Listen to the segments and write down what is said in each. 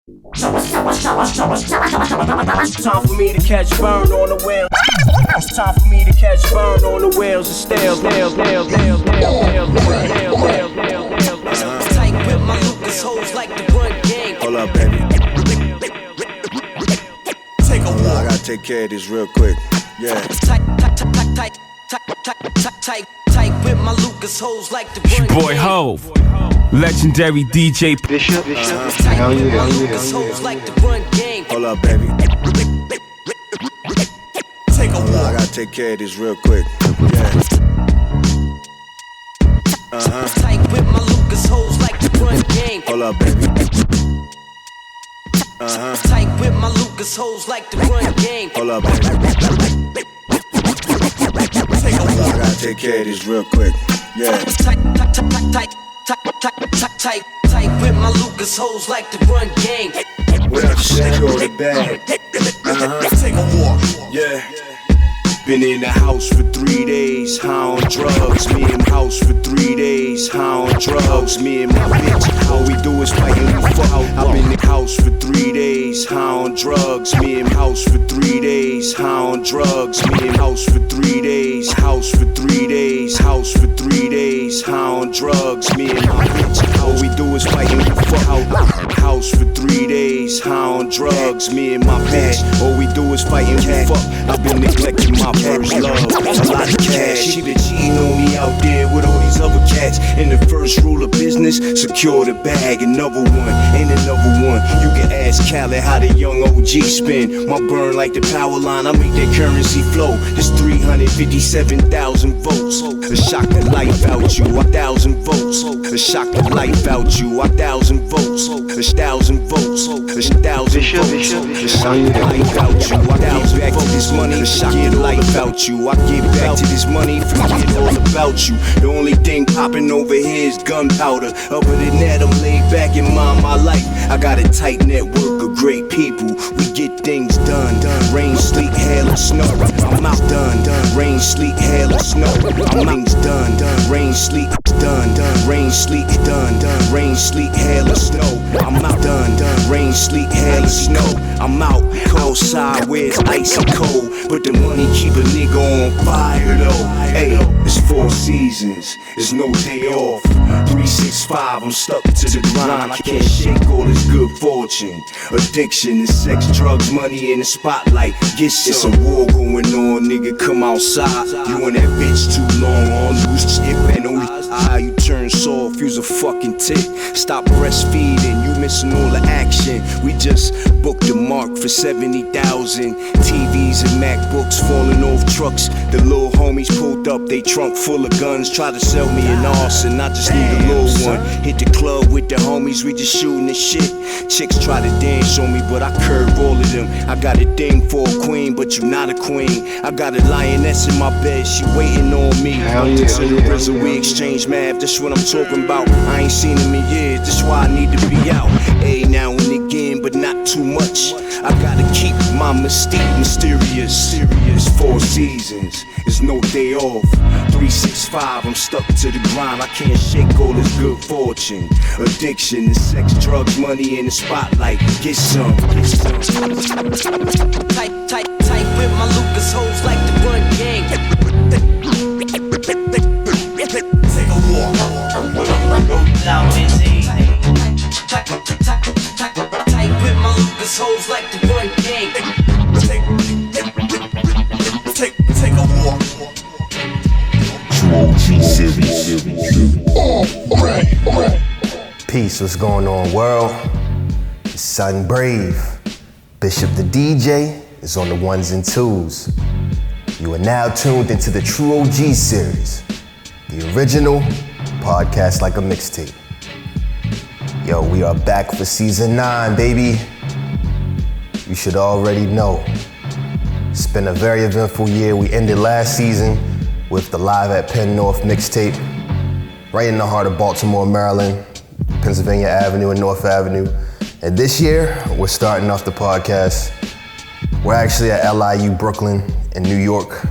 Time for me to catch burn on the wheel. It's time for me to catch burn on the wheels and stale. Tight with my Lucas hoes like the run game. Hold up, baby. Take a walk. I gotta take care of this real quick. Yeah. Tight with my Lucas hoes like the run Boy game. Hove, legendary DJ Bishop. Tight with my Lucas hoes like the run game. Hold up, baby. Take a Hold up, I walk. gotta take care of this real quick. Yeah. Tight with my Lucas hoes like the run game. Hold up, baby. Tight with my Lucas hoes like the run game. Hold up, baby. Take a Hold up, I walk. gotta take care of this real quick. Yeah. Tight with my Lucas hoes like the run game. What up, secure the bag. Take a walk. Yeah. Been in the house for 3 days, high on drugs. Me in the house for 3 days, high on drugs. Me and my bitch, all we do is fight and we fuck. I've been in the house for 3 days, high on drugs. Me in the house for 3 days, high on drugs. Me in the house for 3 days, house for 3 days, house for 3 days, high on drugs. Me and my bitch, all we do is fight and we fuck. House for 3 days, high on drugs. Me and my bitch, all we do is fight and we fuck. I've been neglecting my first love, a lot of cash. She been cheating on me out there with all these other cats. And the first rule of business, secure the bag. Another one, and another one. You can ask Khaled how the young OG spin. My burn like the power line, I make that currency flow. This 357,000 volts. A shock the life out you, 1,000 volts. A shock the life out you, 1,000 volts. A 1,000 volts. A 1,000 volts. A shock the life out you, 1,000 volts. This money, a shock the life out you. I get back to this money, forget all about you. The only thing popping over here is gunpowder. Other than that, I'm laid back and mind my life. I got a tight network of great people. We get things done. Rain, sleet, hail, or snow. I'm out done. Rain, sleet, hail, or snow. I'm things done. Rain, sleet, done. Rain, sleet, done. Rain, sleet, hail, or snow. I'm out done. Rain, sleet, hail, or snow. I'm out. Outside where it's ice and cold, but the money keep a nigga on fire though. Hey, it's 4 seasons, it's no day off. 365, I'm stuck to the grind. I can't shake all this good fortune. Addiction is sex, drugs, money in the spotlight. Get some. It's a war going on, nigga. Come outside. You and that bitch too long on loose chip, and only how you turn soft. Use a fucking tick. Stop breastfeeding, you missing all the action. We just booked the mark for 70,000. TVs and MacBooks falling off trucks. The little homies pulled up, they trunk full of guns. Try to sell me an arson, I just need a little one. Hit the club with the homies, we just shooting the shit. Chicks try to dance on me, but I curve all of them. I got a thing for a queen, but you not a queen. I got a lioness in my bed, she waiting on me. To the RZA, we exchange math, that's what I'm talking about. I ain't seen him in years, that's why I need to be out. Hey, now and again, but not too much. I gotta keep my mystique mysterious. It's 4 seasons, it's no day off. 365, I'm stuck to the grind. I can't shake all this good fortune. Addiction is sex, drugs, money in the spotlight. Get some. Tight with my Lucas hoes like the run game. Take a walk. Tight with my Lucas hoes like the run game. Take a walk. Peace, what's going on, world? It's Son Brave. Bishop the DJ is on the ones and twos. You are now tuned into the trueOGseries, the original podcast like a mixtape. Yo, we are back for season 9, baby. You should already know. It's been a very eventful year. We ended last season with the Live at Penn North mixtape, right in the heart of Baltimore, Maryland, Pennsylvania Avenue and North Avenue. And this year, we're starting off the podcast. We're actually at LIU Brooklyn in New York.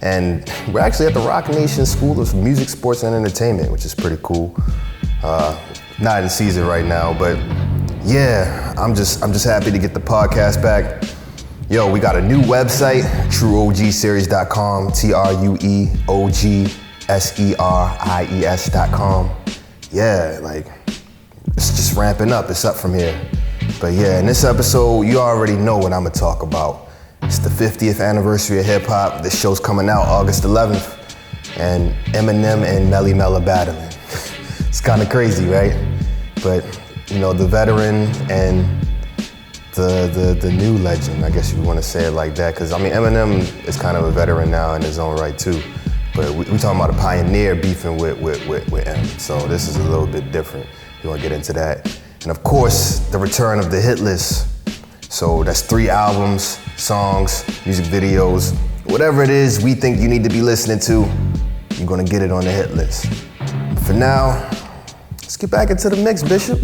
And we're actually at the Rock Nation School of Music, Sports, and Entertainment, which is pretty cool. Not in season right now, but Yeah, I'm just happy to get the podcast back. Yo, we got a new website, trueOGseries.com, trueOGseries.com. Yeah, like, it's just ramping up, it's up from here. But yeah, in this episode, you already know what I'm gonna talk about. It's the 50th anniversary of hip hop. This show's coming out August 11th, and Eminem and Melle Mel are battling. It's kind of crazy, right? But, you know, the veteran and the new legend, I guess you want to say it like that, because I mean, Eminem is kind of a veteran now in his own right too, but we talking about a pioneer beefing with M, so this is a little bit different. You want to get into that. And of course, the return of the hit list. So that's 3 albums, songs, music videos, whatever it is we think you need to be listening to, you're gonna get it on the hit list. For now, let's get back into the mix, Bishop.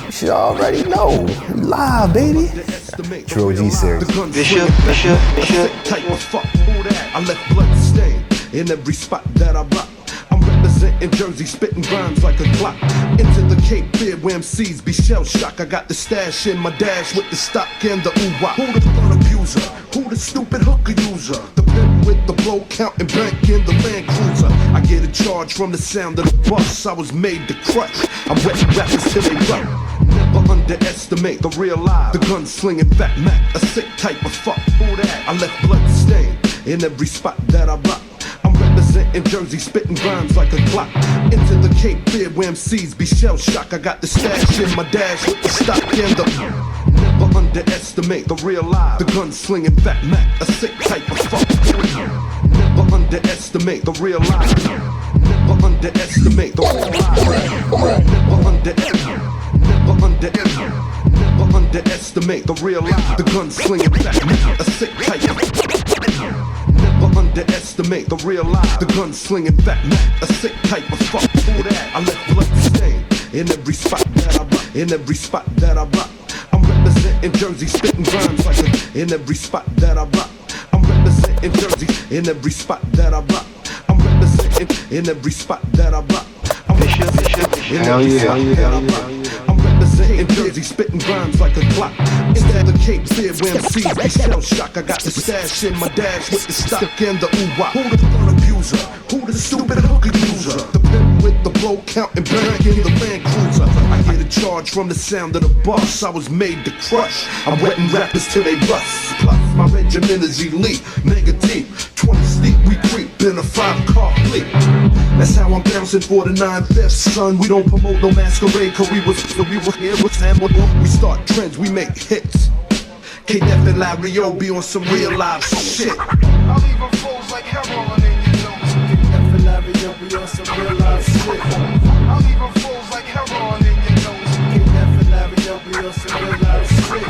You should already know. We live, baby. trueOGseries. Bishop. I left blood stain in every spot that I rock. I'm representing Jersey, spitting rhymes like a clock. Into the Cape Fear where MCs be shell shocked. I got the stash in my dash with the stock and the ooh-wah. Who the fun abuser? Who the stupid hooker user? The pimp with the blow counting bank in the Land Cruiser. I get a charge from the sound of the bus. I was made to crush. I'm wetting rappers till they run. Never underestimate the real life. The gun-slinging fat Mac, a sick type of fuck. Who that? I left blood stain in every spot that I rock. I'm representing Jersey, spitting rhymes like a clock. Into the Cape Fear where MCs be shell shocked. I got the stash in my dash with the stock and the. Never underestimate the real life. The gun-slinging fat Mac, a sick type of fuck. Never underestimate the real life. Never underestimate the real life. Never underestimate the real life. The gun-slinging fat Mac, a sick type of. Never underestimate the real life. The gun-slinging fat Mac, a sick type of fuck. Who that? I left blood stain in every spot that I rock. In every spot that I rock. I'm representing Jersey, spitting rhymes like a. In every spot that I rock. I'm representing Jersey. In every spot that I rock. I'm representing in every spot that I rock. I'm representing in every spot that I rock. I'm representing Jersey, spitting rhymes like a clock. Instead of Cape Fear where MCs be shell shock. I got the stash in my dash with the stock and the ooh-wah. Who the fun abuser? Who the stupid hooker user? The pimp with the blow counting bank in the Land Cruiser. I get a charge from the sound of the bus. I was made to crush. I'm wetting rappers till they rust. Plus my regiment is elite, mega deep. 20 deep, we creep in a 5-car fleet. That's how I'm bouncing for the 9/5, son. We don't promote no masquerade, cause we was here with Sam. We start trends, we make hits. KF and Larry O be on some real live shit. I'll leave them fools like heroin in your nose. KF and Larry O be on some real live shit. I'll leave them fools like heroin in your nose. KF and Larry O be on some real live shit.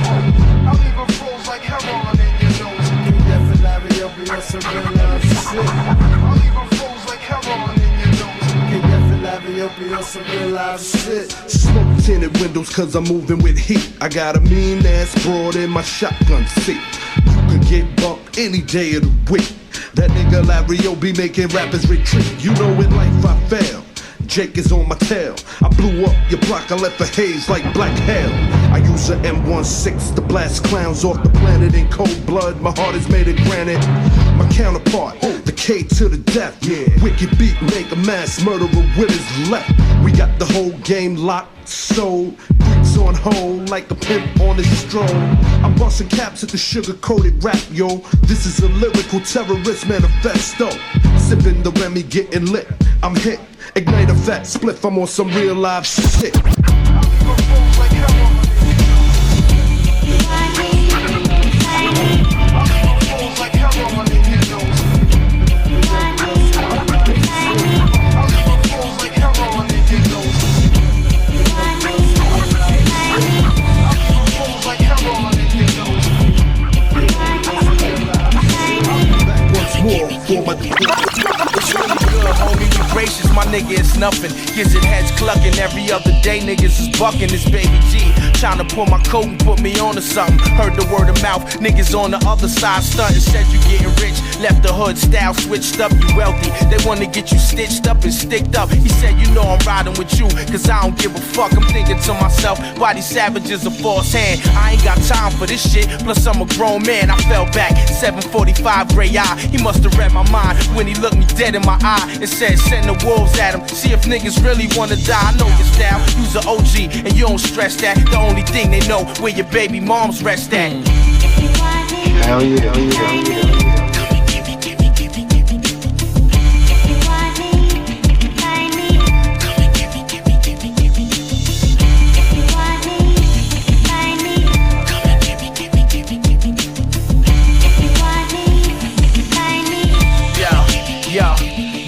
I'll leave them fools like heroin in your nose. KF and Larry O be on some real live shit. I'll leave them fools like heroin in your nose. KF and Larry O be on some real live shit. Smoke tinted windows cause I'm moving with heat. I got a mean ass broad in my shotgun seat. You could get bumped any day of the week. That nigga Larry O be making rappers retreat. You know in life I fail. Jake is on my tail. I blew up your block, I left a haze like black hell. I use a M16 to blast clowns off the planet in cold blood. My heart is made of granite. My counterpart, the K to the death. Yeah. Wicked beat, make a mass murderer with his left. We got the whole game locked, sold. Freaks on hold like a pimp on his stroll. I'm busting caps at the sugar-coated rap, yo. This is a lyrical terrorist manifesto. Sipping the Remy, getting lit. I'm hit. Ignite a fat spliff, I'm on some real live shit. I'll leave them fools like heroin in your nose. I'll leave them fools like heroin in your nose. I'll leave them fools like heroin in your nose. I'll leave them fools like heroin in your nose. Back once more for my It's really good, homie. You gracious, my nigga. It's it's nothing. Gives it heads clucking. Every other day niggas is bucking this baby G. Tryna pull my coat and put me on to something. Heard the word of mouth, niggas on the other side stunting. Said you getting rich, left the hood style switched up, you wealthy. They wanna get you stitched up and sticked up. He said, you know I'm riding with you, cause I don't give a fuck. I'm thinking to myself, why these savages a false hand? I ain't got time for this shit, plus I'm a grown man. I fell back, 7:45 gray eye. He must've read my mind when he looked me dead in my eye and said, send the wolves at him. See if niggas really wanna die. I know your style, you's an OG and you don't stress that. The only thing they know where your baby moms rest at. Hell yeah, hell yeah, hell yeah.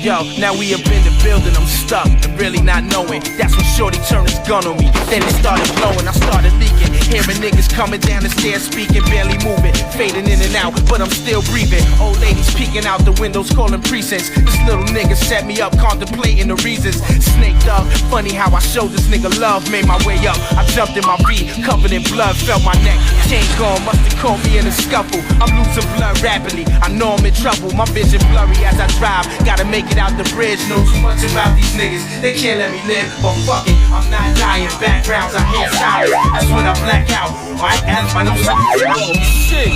Yo, now we up in the building, I'm stuck and really not knowing. That's when Shorty turned his gun on me. Then it started blowing, I started leaking. Hearing niggas coming down the stairs, speaking, barely moving. Fading in and out, but I'm still breathing. Old ladies peeking out the windows, calling precincts. This little nigga set me up, contemplating the reasons. Snaked up, funny how I showed this nigga love. Made my way up, I jumped in my V, covered in blood, felt my neck. Chain gone, must've caught me in a scuffle. I'm losing blood rapidly, I know I'm in trouble. My vision blurry as I drive, gotta make it out the bridge. Know too much about these niggas, they can't let me live. But fuck it, I'm not dying. Backgrounds, I hear silence. That's when I black out. Right as my nose. Oh shit.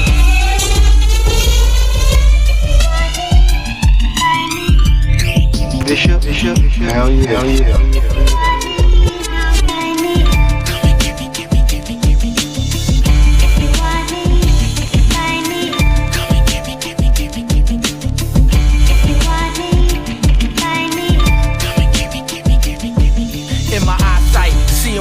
Bishop, hell yeah, hell yeah.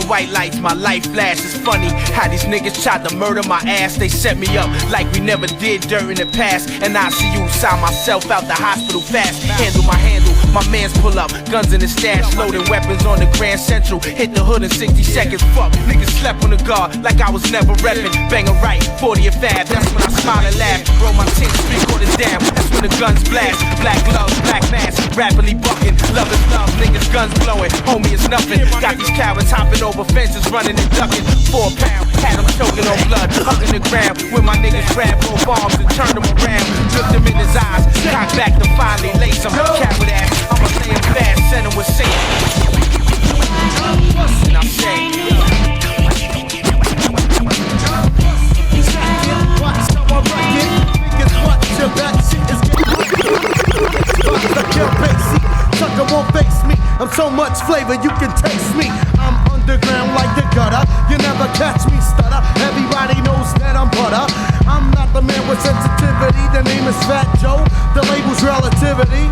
White lights, my life flash. It's funny how these niggas tried to murder my ass. They set me up like we never did during the past. And I see you sign myself out the hospital fast. Handle my handle, my mans pull up, guns in the stash, loading weapons on the Grand Central. Hit the hood in 60 seconds. Fuck, niggas slept on the guard like I was never reppin'. Bang a right, 40th Ave. That's when I smile and laugh. Roll my 10 3/4 down. That's when the guns blast. Black gloves, black mask, rapidly bucking. Love is love, niggas guns blowing. Homie, it's nothing. Got these cowards hopping over fences, running and ducking. 4 pound, had them choking on blood, hugging the ground. When my niggas grabbed both arms and turned them around, looked him in his eyes, cocked back to finally lace him. Coward ass, I'ma lay him fast, send him with Satan. And I say, Sucker won't face me. I'm so much flavor you can taste me. I'm underground like the gutter. You never catch me stutter. Everybody knows that I'm butter. I'm not the man with sensitivity. The name is Fat Joe. The label's relativity.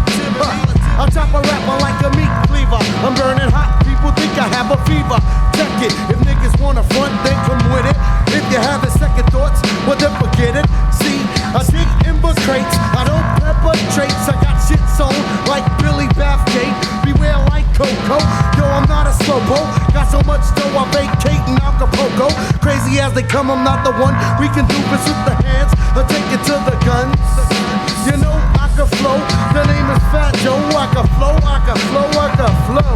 I'll chop a rapper like a meat cleaver. I'm burning hot. People think I have a fever. Check it. If niggas wanna front, then come with it. If you have the second thoughts, well then forget it. See, I dig in book crates. I don't pepper traits. I got shit sewn like Billy Bathgate. Beware like Coco. Yo, I'm not a slowpo. Got so much dough, I vacate in Acapulco. Crazy as they come, I'm not the one. We can do this with the hands. I'll take it to the guns. You know I can flow. The name is Fat Joe. I can flow, I can flow, I can flow.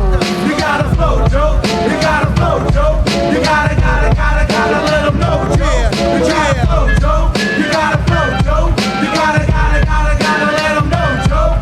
You gotta flow, Joe. You gotta flow, Joe. You gotta let them know, Joe. You gotta flow, Joe. You gotta flow, Joe. You gotta let them know, Joe.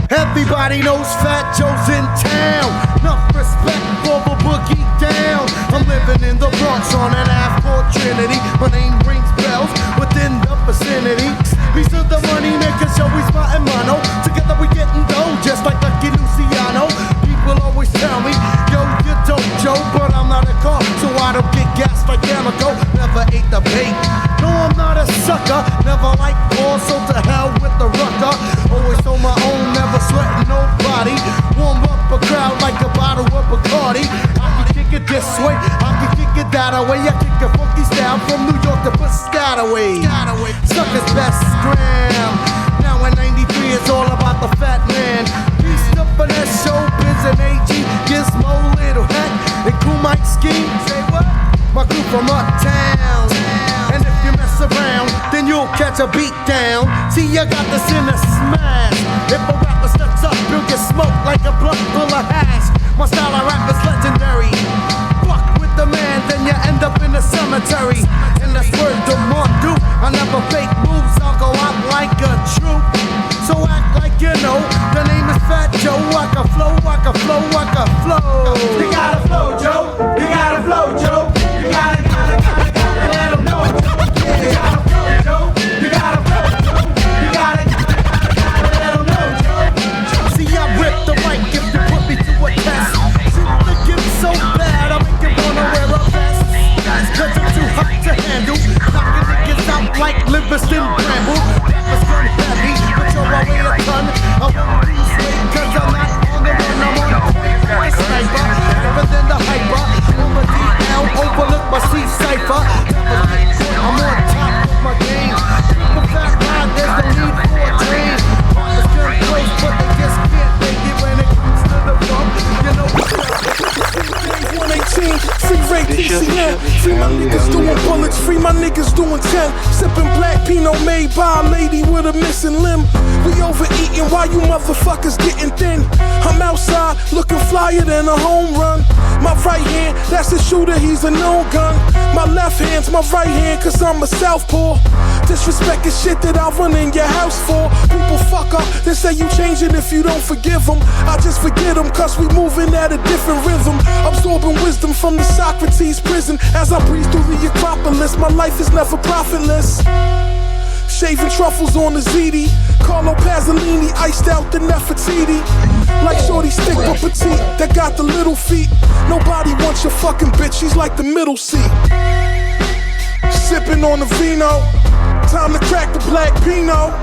Everybody knows Fat Joe's in town. Enough respect for the boogie down. I'm living in the Bronx on an Ave Trinity. My name rings bells within the vicinity. These are the money makers, yo, we smart and mono. Together we getting dough, just like Lucky Luciano. People always tell me, yo, you dope, Joe, but I'm not a car, so I don't get gas like Yamago. Never ate the bait. No, I'm not a sucker. Never like balls, so to hell with the rucker. Always on my own, never sweating nobody. Warm up a crowd like a bottle of Bacardi. I can kick it this way, I can kick it that way. I kick a funky style from New York to Piscataway. Suckers best scram. Now in 93 it's all about the fat man. Beast up in that showbiz and AG. Gizmo, Little Hat, and Cool Mike Scheme. Say what? My crew from uptown. And if you mess around, then you'll catch a beat down. See, I got this in a smash. If a rapper steps What's up? You'll get smoked like a blunt full of hash. My style of rap is legendary. Fuck with the man, then you end up in the cemetery. And that's word to more do. I never fake moves, I'll go out like a troop. So act like you know, the name is Fat Joe. I can flow, I can flow, I can flow. You gotta flow, Joe. You gotta flow, Joe. You gotta let them know. You gotta flow, Joe. You gotta flow, Joe. You gotta let them know, Joe. See, I rip the mic if you put me to a test. See, the gift so bad, I make you wanna wear a vest. Cause I'm too hot to handle. Knocking niggas out like Livingston Bramble. Rappers run heavy, but you're already a ton. I won't lose weight cause I'm not on the run. I'm on the sniper, better than the hyper. Over DL, overlook my C cipher. I'm on top of my game. People fat ride, there's no need for a train. Partners turn close, but they just can't make it when it comes to the bump. You know, 118, free Ray TCN. Free my niggas doing bullets, free my niggas doing 10. Sipping black Pinot made by a lady with a missing limb. We overeating while you motherfuckers getting thin. I'm outside looking flyer than a home run. My right hand, that's the shooter, he's a known gun. My left hand's my right hand, cause I'm a southpaw. Disrespect is shit that I run in your house for. People fuck up, they say you changing if you don't forgive them. I just forget them, cause we moving at a different rhythm. Absorbing wisdom from the Socrates prison. As I breeze through the Acropolis, my life is never profitless. Shaving truffles on the ZD. Carlo Pasolini iced out the Nefertiti. Like shorty stick but petite that got the little feet. Nobody wants your fucking bitch, she's like the middle seat. Sipping on the vino. Time to crack the black Pinot.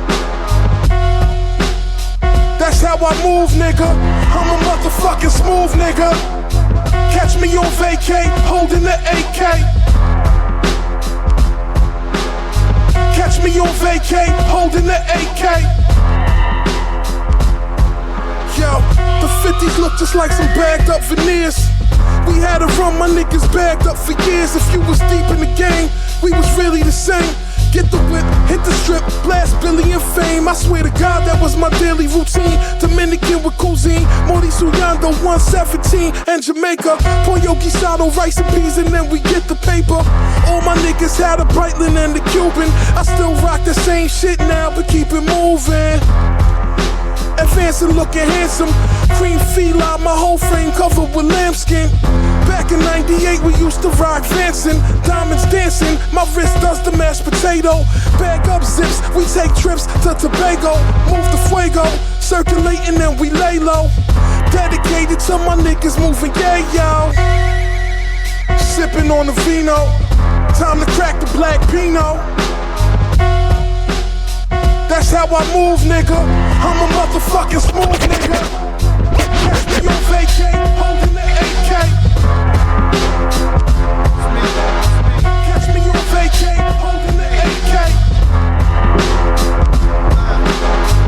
That's how I move, nigga. I'm a motherfucking smooth nigga. Catch me on vacay, holding the AK. Catch me on vacay, holding the AK. Yo, the 50s look just like some bagged up veneers. We had to run my niggas bagged up for years. If you was deep in the game, we was really the same. Get the whip, hit the strip, blast Billy in fame. I swear to God, that was my daily routine. Dominican with cuisine, Morty Suyando, 117, and Jamaica. trueOGseries, rice and peas, and then we get the paper. All my niggas had a Breitling and a Cuban. I still rock the same shit now, but keep it moving. Advancing, looking handsome. Cream feline, my whole frame covered with lambskin. Back in 98, we used to rock Vanson. Diamonds dancing, my wrist does the mashed potato. Bag up zips, we take trips to Tobago. Move the fuego, circulating and we lay low. Dedicated to my niggas moving, yeah, yo. Sipping on the vino. Time to crack the black Pinot. That's how I move, nigga. I'm a motherfucking smooth nigga. Catch me on vacay, holding the AK. Catch me on vacay, holding the AK.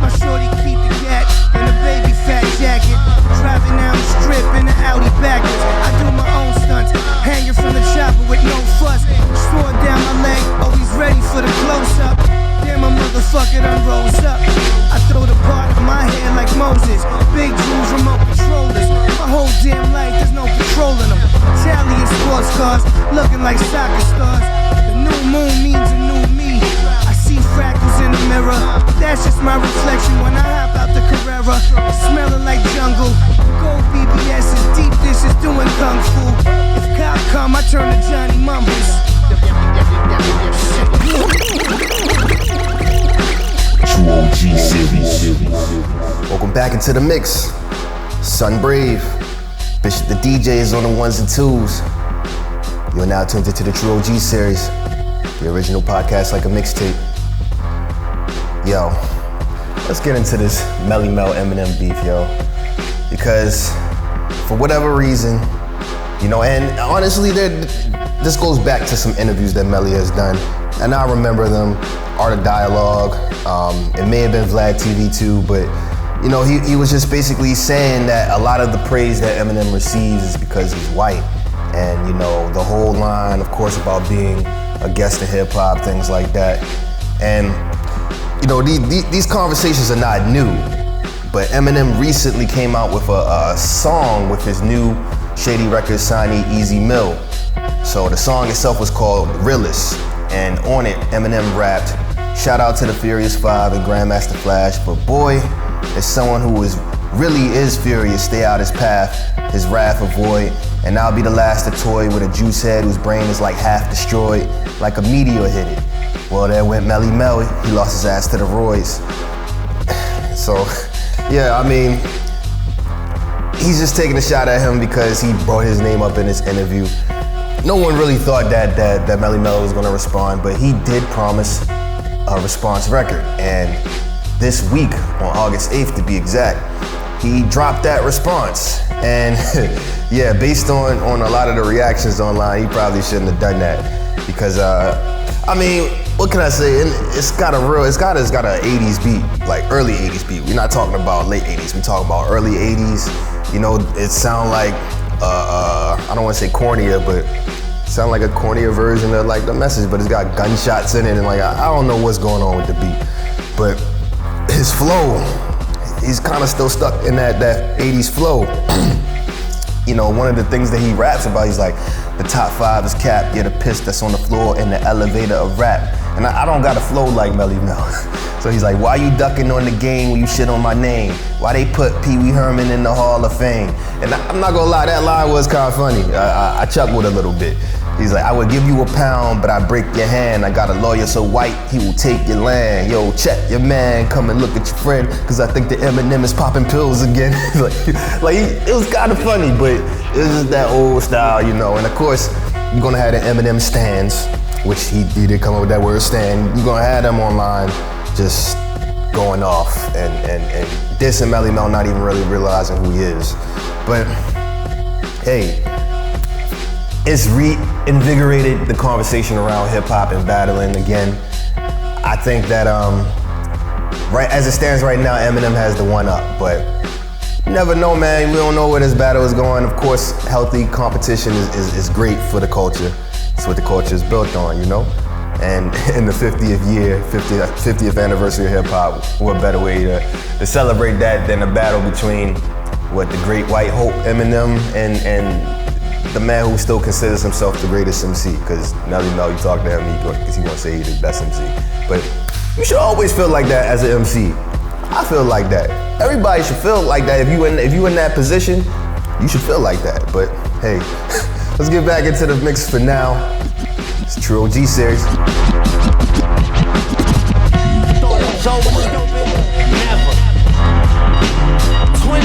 My shorty keep the gat in a baby fat jacket. Driving down the strip in the Audi backwards. I do my own stunts, hanging from the chopper with no fuss. Sword down my leg, always ready for the close-up. Damn, my motherfucker done rose up. I throw the part of my hair like Moses. Big Jews, remote controllers. My whole damn life, there's no controlling them. Italian sports cars, looking like soccer stars. The new moon means a new me. I see fractals in the mirror. That's just my reflection when I hop out the Carrera. Smelling like jungle. Gold BBS's, deep dishes doing kung fu. If cop come, I turn to Johnny Mumbles. trueOGseries. Welcome back into the mix. Sun Brave. Bishop the DJ is on the ones and twos. You are now tuned into the trueOGseries, the original podcast like a mixtape. Yo, let's get into this Melle Mel Eminem beef, yo. Because for whatever reason, you know, and honestly, this goes back to some interviews that Melle has done, and I remember them. Art of Dialogue. It may have been Vlad TV too, but you know, he was just basically saying that a lot of the praise that Eminem receives is because he's white. And you know, the whole line, of course, about being a guest in hip hop, things like that. And you know, these conversations are not new, But Eminem recently came out with a song with his new Shady Records signee Easy Mill. So the song itself was called Realist, and on it Eminem rapped, "Shout out to the Furious Five and Grandmaster Flash, but boy, as someone who really is furious, stay out his path, his wrath avoid, and I'll be the last to toy with a juice head whose brain is like half destroyed, like a meteor hit it. Well, there went Melle Mel, he lost his ass to the roids." So, yeah, I mean, he's just taking a shot at him because he brought his name up in his interview. No one really thought that Melle Mel was gonna respond, but he did promise a response record. And this week, on August 8th to be exact, he dropped that response. And yeah, based on a lot of the reactions online, he probably shouldn't have done that. Because, I mean, what can I say? It's got an 80s beat, like early 80s beat. We're not talking about late 80s, we're talking about early 80s. You know, it sound like, I don't want to say cornier, but it sound like a cornier version of like The Message, but it's got gunshots in it, and like, I don't know what's going on with the beat. But his flow, he's kind of still stuck in that 80s flow. You know, one of the things that he raps about, he's like, the top 5 is cap, yeah, the piss that's on the floor in the elevator of rap. And I don't got a flow like Melle Mel. So he's like, why you ducking on the game when you shit on my name? Why they put Pee Wee Herman in the Hall of Fame? And I'm not gonna lie, that line was kind of funny. I chuckled a little bit. He's like, I would give you £1, but I break your hand. I got a lawyer so white, he will take your land. Yo, check your man, come and look at your friend, cause I think the Eminem is popping pills again. It was kind of funny, but it was just that old style, you know. And of course, you're gonna have the Eminem stands, which he did come up with that word stand. You're gonna have them online just going off and dissing Melle Mel, not even really realizing who he is. But hey, it's reinvigorated the conversation around hip hop and battling again. I think that right as it stands right now, Eminem has the one up, but you never know, man. We don't know where this battle is going. Of course, healthy competition is great for the culture. It's what the culture is built on, you know? And in the 50th anniversary of hip hop, what better way to celebrate that than a battle between the great white hope Eminem and the man who still considers himself the greatest MC, because Melle Mel, you talk to him, he's gonna say he's the best MC. But you should always feel like that as an MC. I feel like that. Everybody should feel like that. If you in that position, you should feel like that. But hey, let's get back into the mix for now. It's trueOGseries. Never. 20.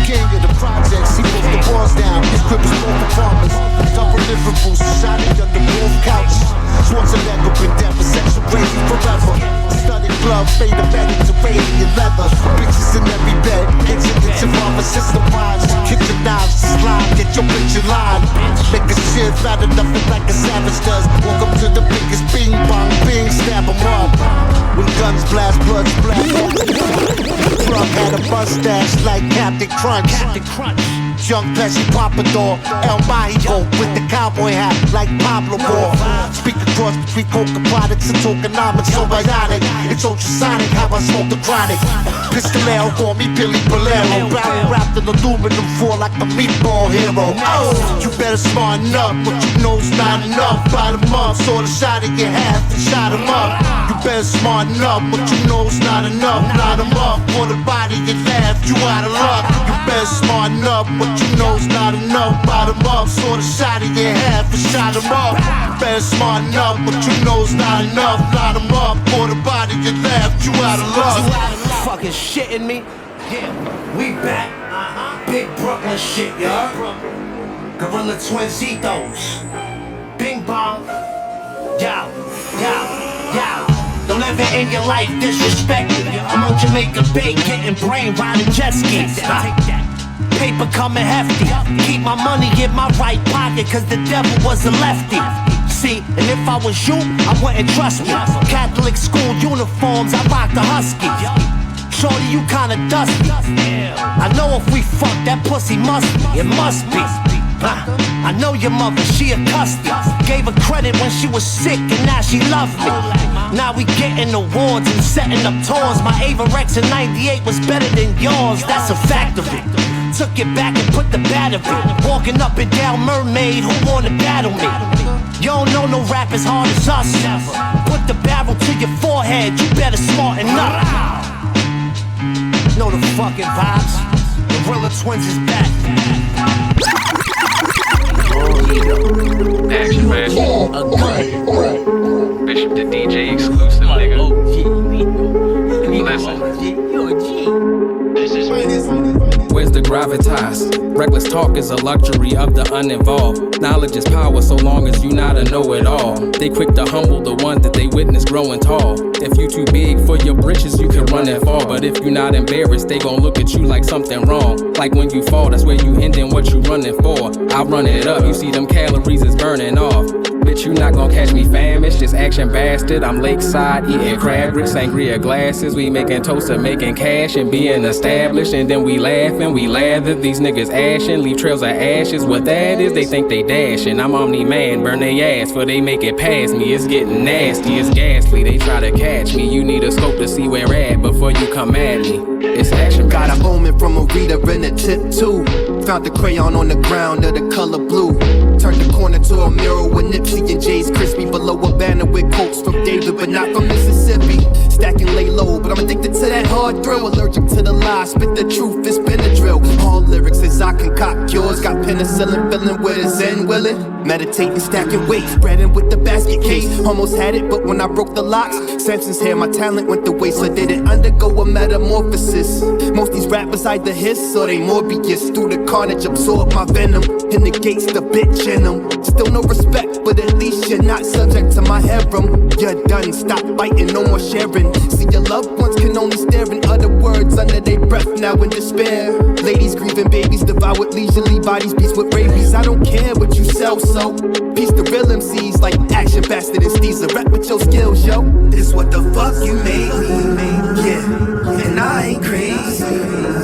King of the projects, he puts the walls down. His grip is both performers. Double deliverables, shining under both couches. Schwarzenegger been dead for sexual crazy forever. Studded glove, fade embedded to radiant leather. Bitches in every bed, incidents involve a system wise. Kitchen knives, slime, get your bitch in line. Make a shit fat enough like a savage does. Walk up to the biggest bing bong bing, stab 'em up. When guns blast, blood splash. Truck had a mustache like Captain Crunch. Young Pesci Pompadour, El Mágico with the cowboy hat like Pablo Moore. Speak across between coca products and tokenomics, so bionic. It's ultrasonic how I smoke the chronic. Pistolero, call me Billy Bolero. Barrel wrapped in aluminum foil like the meatball hero. Oh, you better smarten up, what you know's not enough. Bottom up, saw the shot in your half and shot him up. You better smarten up, what you know's not enough. Line him up, for the body and laugh, you out of luck. You better smarten up, what you know's not enough. Bottom up, saw the shot in your half and shot him up. You better smarten up, what you know's not enough. Line him up, for the body and laugh, you out of luck. Fucking shitting me? Yeah, we back. Big Brooklyn shit, y'all. Gorilla Twincitos. Bing bong. Yow, yow, yow. Don't ever in your life disrespect me. I'm on Jamaica Bay getting brain riding jet skis. Paper coming hefty. Keep my money in my right pocket, cause the devil was a lefty. See, and if I was you, I wouldn't trust me. Catholic school uniforms, I rock the Husky. Shorty, you kinda dusty. I know if we fuck, that pussy must be. It must be. I know your mother, she a custody. Gave her credit when she was sick and now she loved me. Now we getting awards and setting up tours. My Averex in 98 was better than yours, that's a fact of it. Took it back and put the battery. Walking up and down Mermaid, who wanna battle me? You don't know no rap as hard as us. Put the barrel to your forehead, you better smarten up. Know the fucking vibes. The Gorilla Twins is back. Action man. Bishop the DJ exclusive, nigga. Listen. Where's the gravitas? Reckless talk is a luxury of the uninvolved. Knowledge is power so long as you not a know-it-all. They quick to humble the one that they witness growing tall. If you too big for your britches, you can run and fall. But if you not embarrassed, they gon' look at you like something wrong. Like when you fall, that's where you ending what you running for. I run it up, you see them calories is burning off. Bitch, you not gon' catch me famished, just action bastard. I'm lakeside eating crab grits, sangria glasses. We making toast and making cash and being established. And then we laugh and we lather. These niggas ashing, leave trails of ashes. What that is, they think they dashing. I'm Omni-Man, burn they ass, for they make it past me. It's getting nasty, it's ghastly. They try to catch me. You need a scope to see where at before you come at me. It's action. Got a moment from a reader in a tip too. Found the crayon on the ground of the color blue. Turned the corner to a mirror with Nipsey and Jay's crispy. Below a banner with quotes from David, but not from Mississippi. Stacking lay low, but I'm addicted to that hard thrill. Allergic to the lies, spit the truth, it's been a drill. All lyrics as I concoct yours. Got penicillin filling with a Zen willing. Meditating, stacking weight, spreading with the basket case. Almost had it, but when I broke the locks, Samson's hair, my talent went to waste. So did it undergo a metamorphosis? Most these rappers either hiss or they Morbius. Through the carnage, absorb my venom. And negates the bitch in them. Still no respect, but at least you're not subject to my harem. You're done, stop fighting, no more sharing. See, your loved ones can only stare and utter words under their breath now in despair. Ladies grieving babies, devoured leisurely bodies, beats with rabies. I don't care what you sell, so piece the real MCs like Action Bastard and Steez. Rap with your skills, yo. This what the fuck you made me, yeah. And I ain't crazy,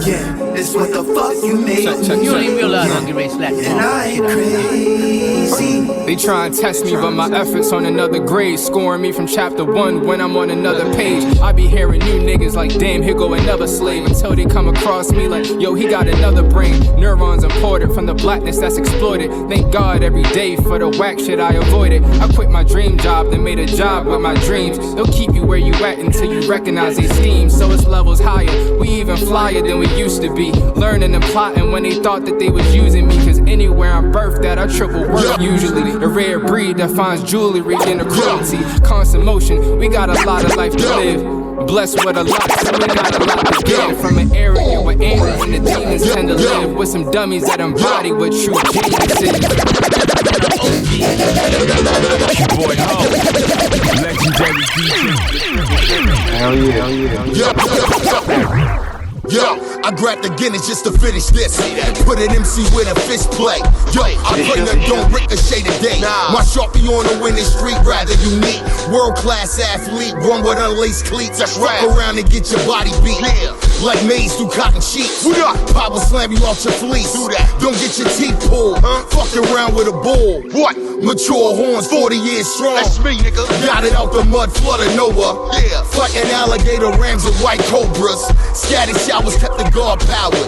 yeah. This what the fuck you made me. You don't even realize I'm getting ready to slap you. And I ain't crazy. They try and test me, but my efforts on another grade. Scoring me from chapter 1 when I'm on another page. I be hearing new niggas like, damn, here go another slave. Until they come across me like, yo, he got another brain. Neurons imported from the blackness that's exploited. Thank God every day for the whack shit I avoided. I quit my dream job, then made a job with my dreams. They'll keep you where you at until you recognize these schemes. So it's levels higher, we even flyer than we used to be. Learning and plotting when they thought that they was using me. Cause anywhere I'm birthed at, I triple work usually. The rare breed that finds jewelry in the cruelty. Constant motion, we got a lot of life to live. Blessed with a lot, so we got a lot to give. From an area where angels and the demons tend to live. With some dummies that embody what true genius is. Boy, legendary DJ. Hell yeah. Yo, I grabbed the Guinness just to finish this. Put an MC with a fist play. Yo, I pray that don't ricochet today. My Sharpie on the winning street, rather unique. World-class athlete, run with unlaced cleats. Fuck around and get your body beat. Like maize through cotton sheets. Power slam you off your fleece. Don't get your teeth pulled. Fuck around with a bull. What? Mature horns, 40 years strong. That's me, nigga. Got it out the mud, flood of Noah. Yeah. Fucking alligator rams and white cobras. Scattered showers kept the guard powered.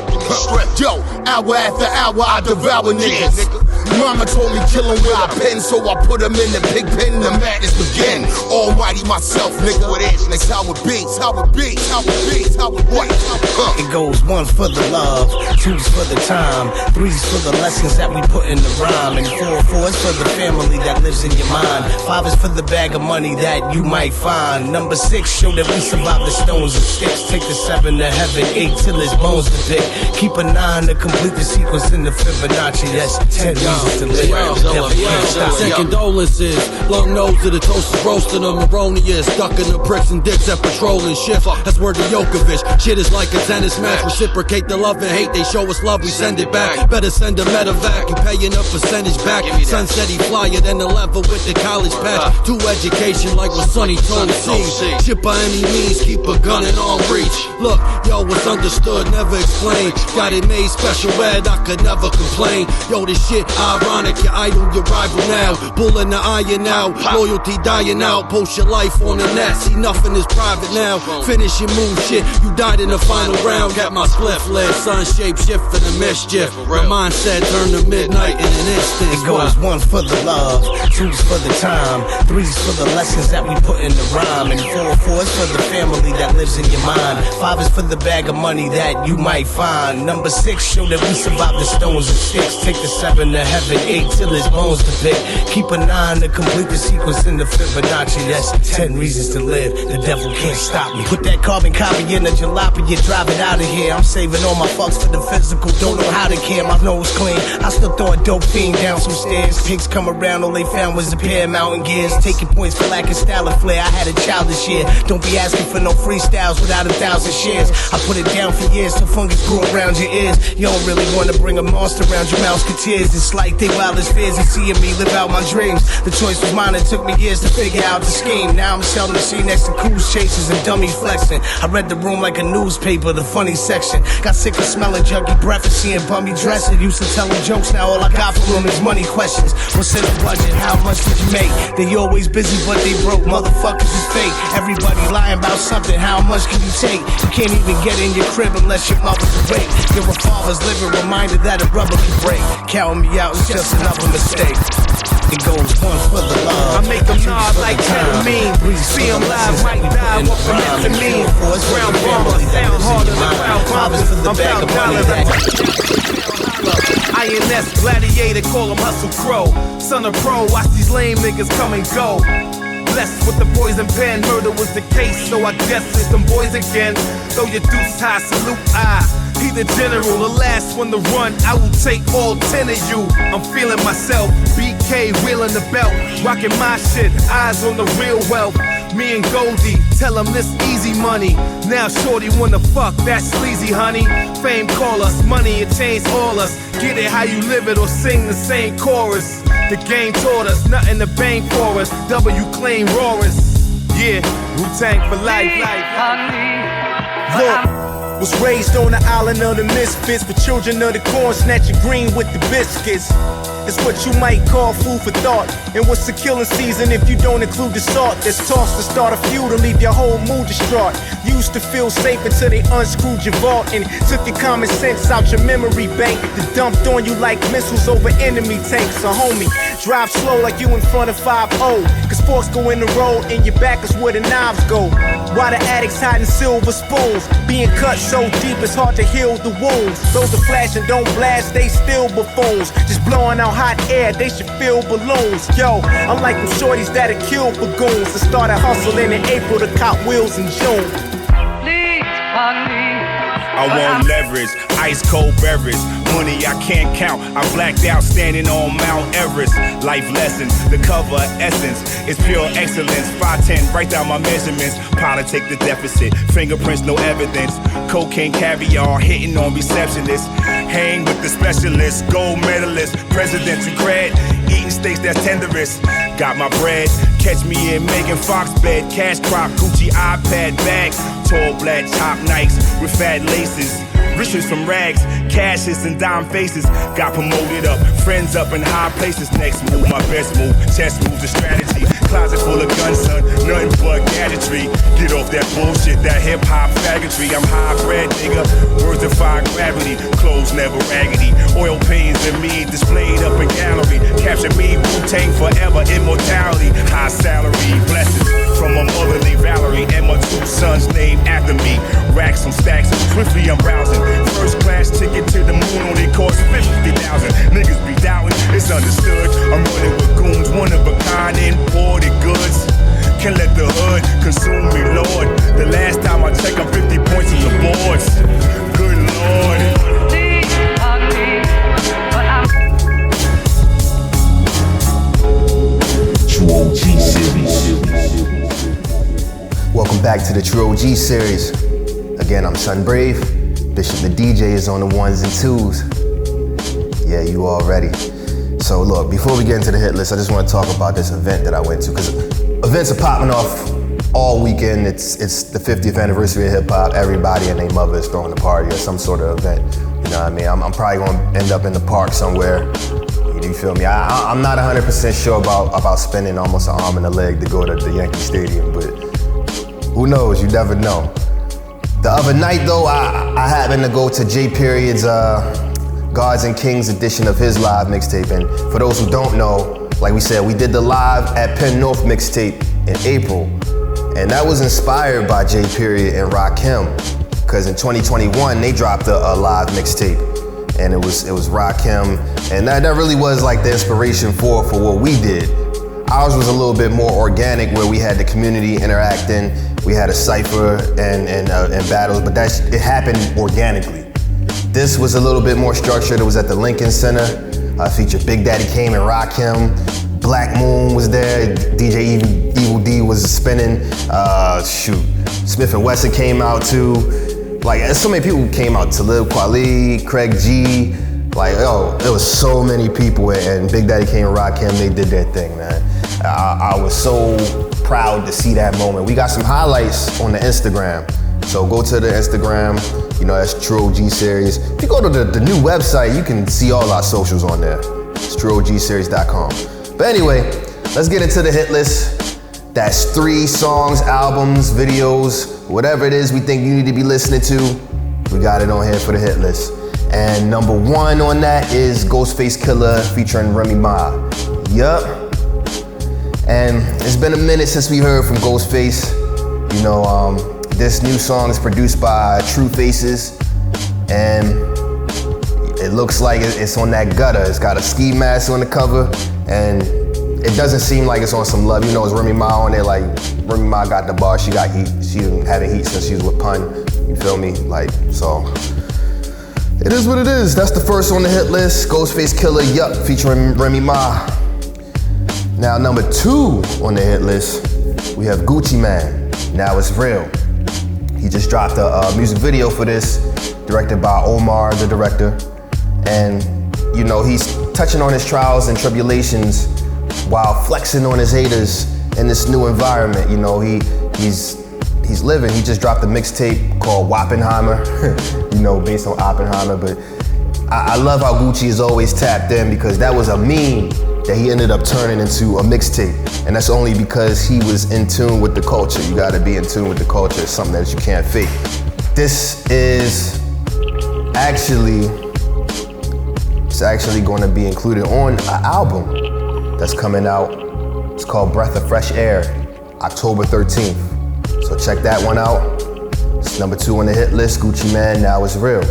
Yo, hour after hour I devour niggas. Mama told me kill him with a pen, so I put him in the big pen. The madness begin. Almighty myself, nigga. That's how it be. How it be. How it be. How it be. It goes 1 for the love, 2's for the time, 3's for the lessons that we put in the rhyme, and 4 is for the family that lives in your mind. 5 is for the bag of money that you might find. Number 6, show that we survive the stones and sticks. Take the 7 to heaven, 8 till his bones to pick. Keep a 9 to complete the sequence in the Fibonacci. That's 10 reasons to live. Send condolences, long nose to the toasters roasting them erroneous. Ducking the bricks and dicks at patrolling shift. That's word to Djokovic. Shit is like a tennis match. Reciprocate the love and hate. They show us love, we send it back. Better send a medevac. You paying a percentage back. Son said he flyer than the level with the college patch. To education like what Sonny told C. Shit by any means, keep a gun in arm reach. Look, yo, what's understood, never explained. Got it made special ed, I could never complain. Yo, this shit ironic, your idol, your rival now. Pulling the iron out, loyalty dying out. Post your life on the net, see nothing is private now. Finish your move, shit, you died in the final round. Got my split lit, sun shape shift for the mischief. My mindset turned to midnight in an instant. It goes 1 for the love, 2's for the time, 3's for the lessons that we put in the rhyme, and 4 is for the family that lives in your mind. 5 is for the bag of money that you might find. Number 6 show that we survived the stones and sticks. Take the 7 to heaven, 8 till his bones to pick. Keep a 9 to complete the sequence in the Fibonacci. That's 10 reasons to live. The devil can't stop me. Put that carbon copy in a jalopy, you drive it out of here. I'm saving all my fucks for the physical. Don't know how to care, my nose clean. I still throw a dope fiend down some stairs. Pigs come around, all they found was a pair of mountain gears. Taking points for lacking style and flair. I had a child this year. Don't be asking for no freestyles without 1,000 shares. I put it down for years till fungus grew around your ears. You don't really want to bring a monster around your musketeers. It's like they wildest fears and seeing me live out my dreams. The choice was mine, it took me years to figure out the scheme. Now I'm selling the scene next to cruise chasers and dummy flexing. I read the room like a newspaper, the funny section. Got sick of smelling junky breath and seeing bummy dressing. Used to tell them jokes, now all I got from them is money questions. What's in the budget? How much did you make? They always busy but they broke, motherfuckers is fake. Everybody lying about something, how much can you take? You can't even get in your crib unless your mother's awake. Your father's living reminder that a rubber can break. Counting me out is just another mistake. It goes 1 for the love. I make them nod like ketamine. See them live, might die, what for me. Ground bomber, sound harder than ground bombers. I'm about $1. INS gladiator, call him Hustle Crow. Son of pro, watch these lame niggas come and go. Blessed with the poison pen, murder was the case, so I guess it's them boys again. Throw your deuce high, salute I. He the general, the last one to run. I will take all 10 of you. I'm feeling myself. BK wheeling the belt, rocking my shit. Eyes on the real wealth. Me and Goldie, tell him this easy money. Now shorty wanna fuck, that's sleazy, honey. Fame call us, money it changed all us. Get it how you live it or sing the same chorus. The game taught us, nothing to bang for us. W claim roarers. Yeah, Wu-Tang for life. Look. Was raised on the island of the misfits, for children of the corn, snatching green with the biscuits. It's what you might call food for thought. And what's the killing season if you don't include the salt that's tossed to start a feud and leave your whole mood distraught? Used to feel safe until they unscrewed your vault and took your common sense out your memory bank. They dumped on you like missiles over enemy tanks. So homie, drive slow like you in front of 5-0, cause forks go in the road and your back is where the knives go. While the addicts hiding silver spoons, being cut so deep it's hard to heal the wounds. Those that flash and don't blast, they still buffoons. Just blowing out hot air, they should fill balloons. Yo, I'm like them shorties that'll kill bagoons to start a hustle in April to cop wheels in June. I want leverage, ice cold beverage, money I can't count. I blacked out standing on Mount Everest. Life lessons, the cover essence is pure excellence. 5'10", write down my measurements. Politic the deficit, fingerprints no evidence. Cocaine caviar hitting on receptionists. Hang with the specialists, gold medalists, presidential cred. Eating steaks that's tenderest. Got my bread, catch me in Megan Fox bed. Cash crop, Gucci iPad bags. Tall black top Nikes with fat laces. Riches from rags, cashes and dime faces. Got promoted up, friends up in high places. Next move, my best move, chess moves, the strategy. Closet full of guns, son, nothing but gadgetry. Get off that bullshit, that hip-hop faggotry. I'm high-bred, nigga, words defy gravity. Clothes never raggedy, oil paintings and me displayed up in gallery. Capture me, Wu-Tang forever, immortality. High salary, blessings from a motherly Valerie. And my 2 sons named after me. Racks on stacks, swiftly I'm browsing. First class ticket to the moon only cost 50,000. Niggas be doubting, it's understood. I'm running with goons, one of a kind, imported goods. Can't let the hood consume me, Lord. The last time I checked, I'm 50 points on the boards. Good Lord. trueOGseries. Welcome back to the trueOGseries. Again, I'm Sun Brave. Bishop the DJ is on the 1s and 2s. Yeah, you all ready. So look, before we get into the hit list, I just want to talk about this event that I went to, because events are popping off all weekend. It's the 50th anniversary of hip hop. Everybody and their mother is throwing a party or some sort of event. You know what I mean? I'm probably gonna end up in the park somewhere. You You feel me? I'm not 100% sure about spending almost an arm and a leg to go to the Yankee Stadium, but who knows? You never know. The other night though, I happened to go to J Period's Gods and Kings edition of his live mixtape. And for those who don't know, like we said, we did the live at Penn North mixtape in April. And that was inspired by J Period and Rakim, because in 2021, they dropped a live mixtape. And it was Rakim, and that really was like the inspiration for what we did. Ours was a little bit more organic, where we had the community interacting, we had a cypher and battles, but it happened organically. This was a little bit more structured. It was at the Lincoln Center. Featured Big Daddy Kane and Rakim. Black Moon was there. DJ Evil D was spinning. Smith and Wesson came out too. Like, so many people came out. Talib Kweli, Craig G. Like, it was so many people, and Big Daddy Kane and Rakim, they did their thing, man. I was so proud to see that moment. We got some highlights on the Instagram. So go to the Instagram, that's trueOGseries. If you go to the new website, you can see all our socials on there. It's trueOGseries.com. But anyway, let's get into the hit list. That's 3 songs, albums, videos, whatever it is we think you need to be listening to. We got it on here for the hit list. And number 1 on that is Ghostface Killah featuring Remy Ma. Yup. And it's been a minute since we heard from Ghostface. This new song is produced by True Faces, and it looks like it's on that gutter. It's got a ski mask on the cover, and it doesn't seem like it's on some love. It's Remy Ma on there. Like, Remy Ma got the bar. She got heat. She been having heat since she was with Pun. You feel me? Like, so it is what it is. That's the first on the hit list. Ghostface Killah, Yup, featuring Remy Ma. Now, number 2 on the hit list, we have Gucci Mane, Now It's Real. He just dropped a music video for this, directed by Omar, the director. And, he's touching on his trials and tribulations while flexing on his haters in this new environment. He's living. He just dropped a mixtape called Wappenheimer, based on Oppenheimer. But I love how Gucci is always tapped in, because that was a meme that he ended up turning into a mixtape. And that's only because he was in tune with the culture. You gotta be in tune with the culture. It's something that you can't fake. This is actually gonna be included on an album that's coming out. It's called Breath of Fresh Air, October 13th. So check that one out. It's number 2 on the hit list, Gucci Mane, Now It's Real.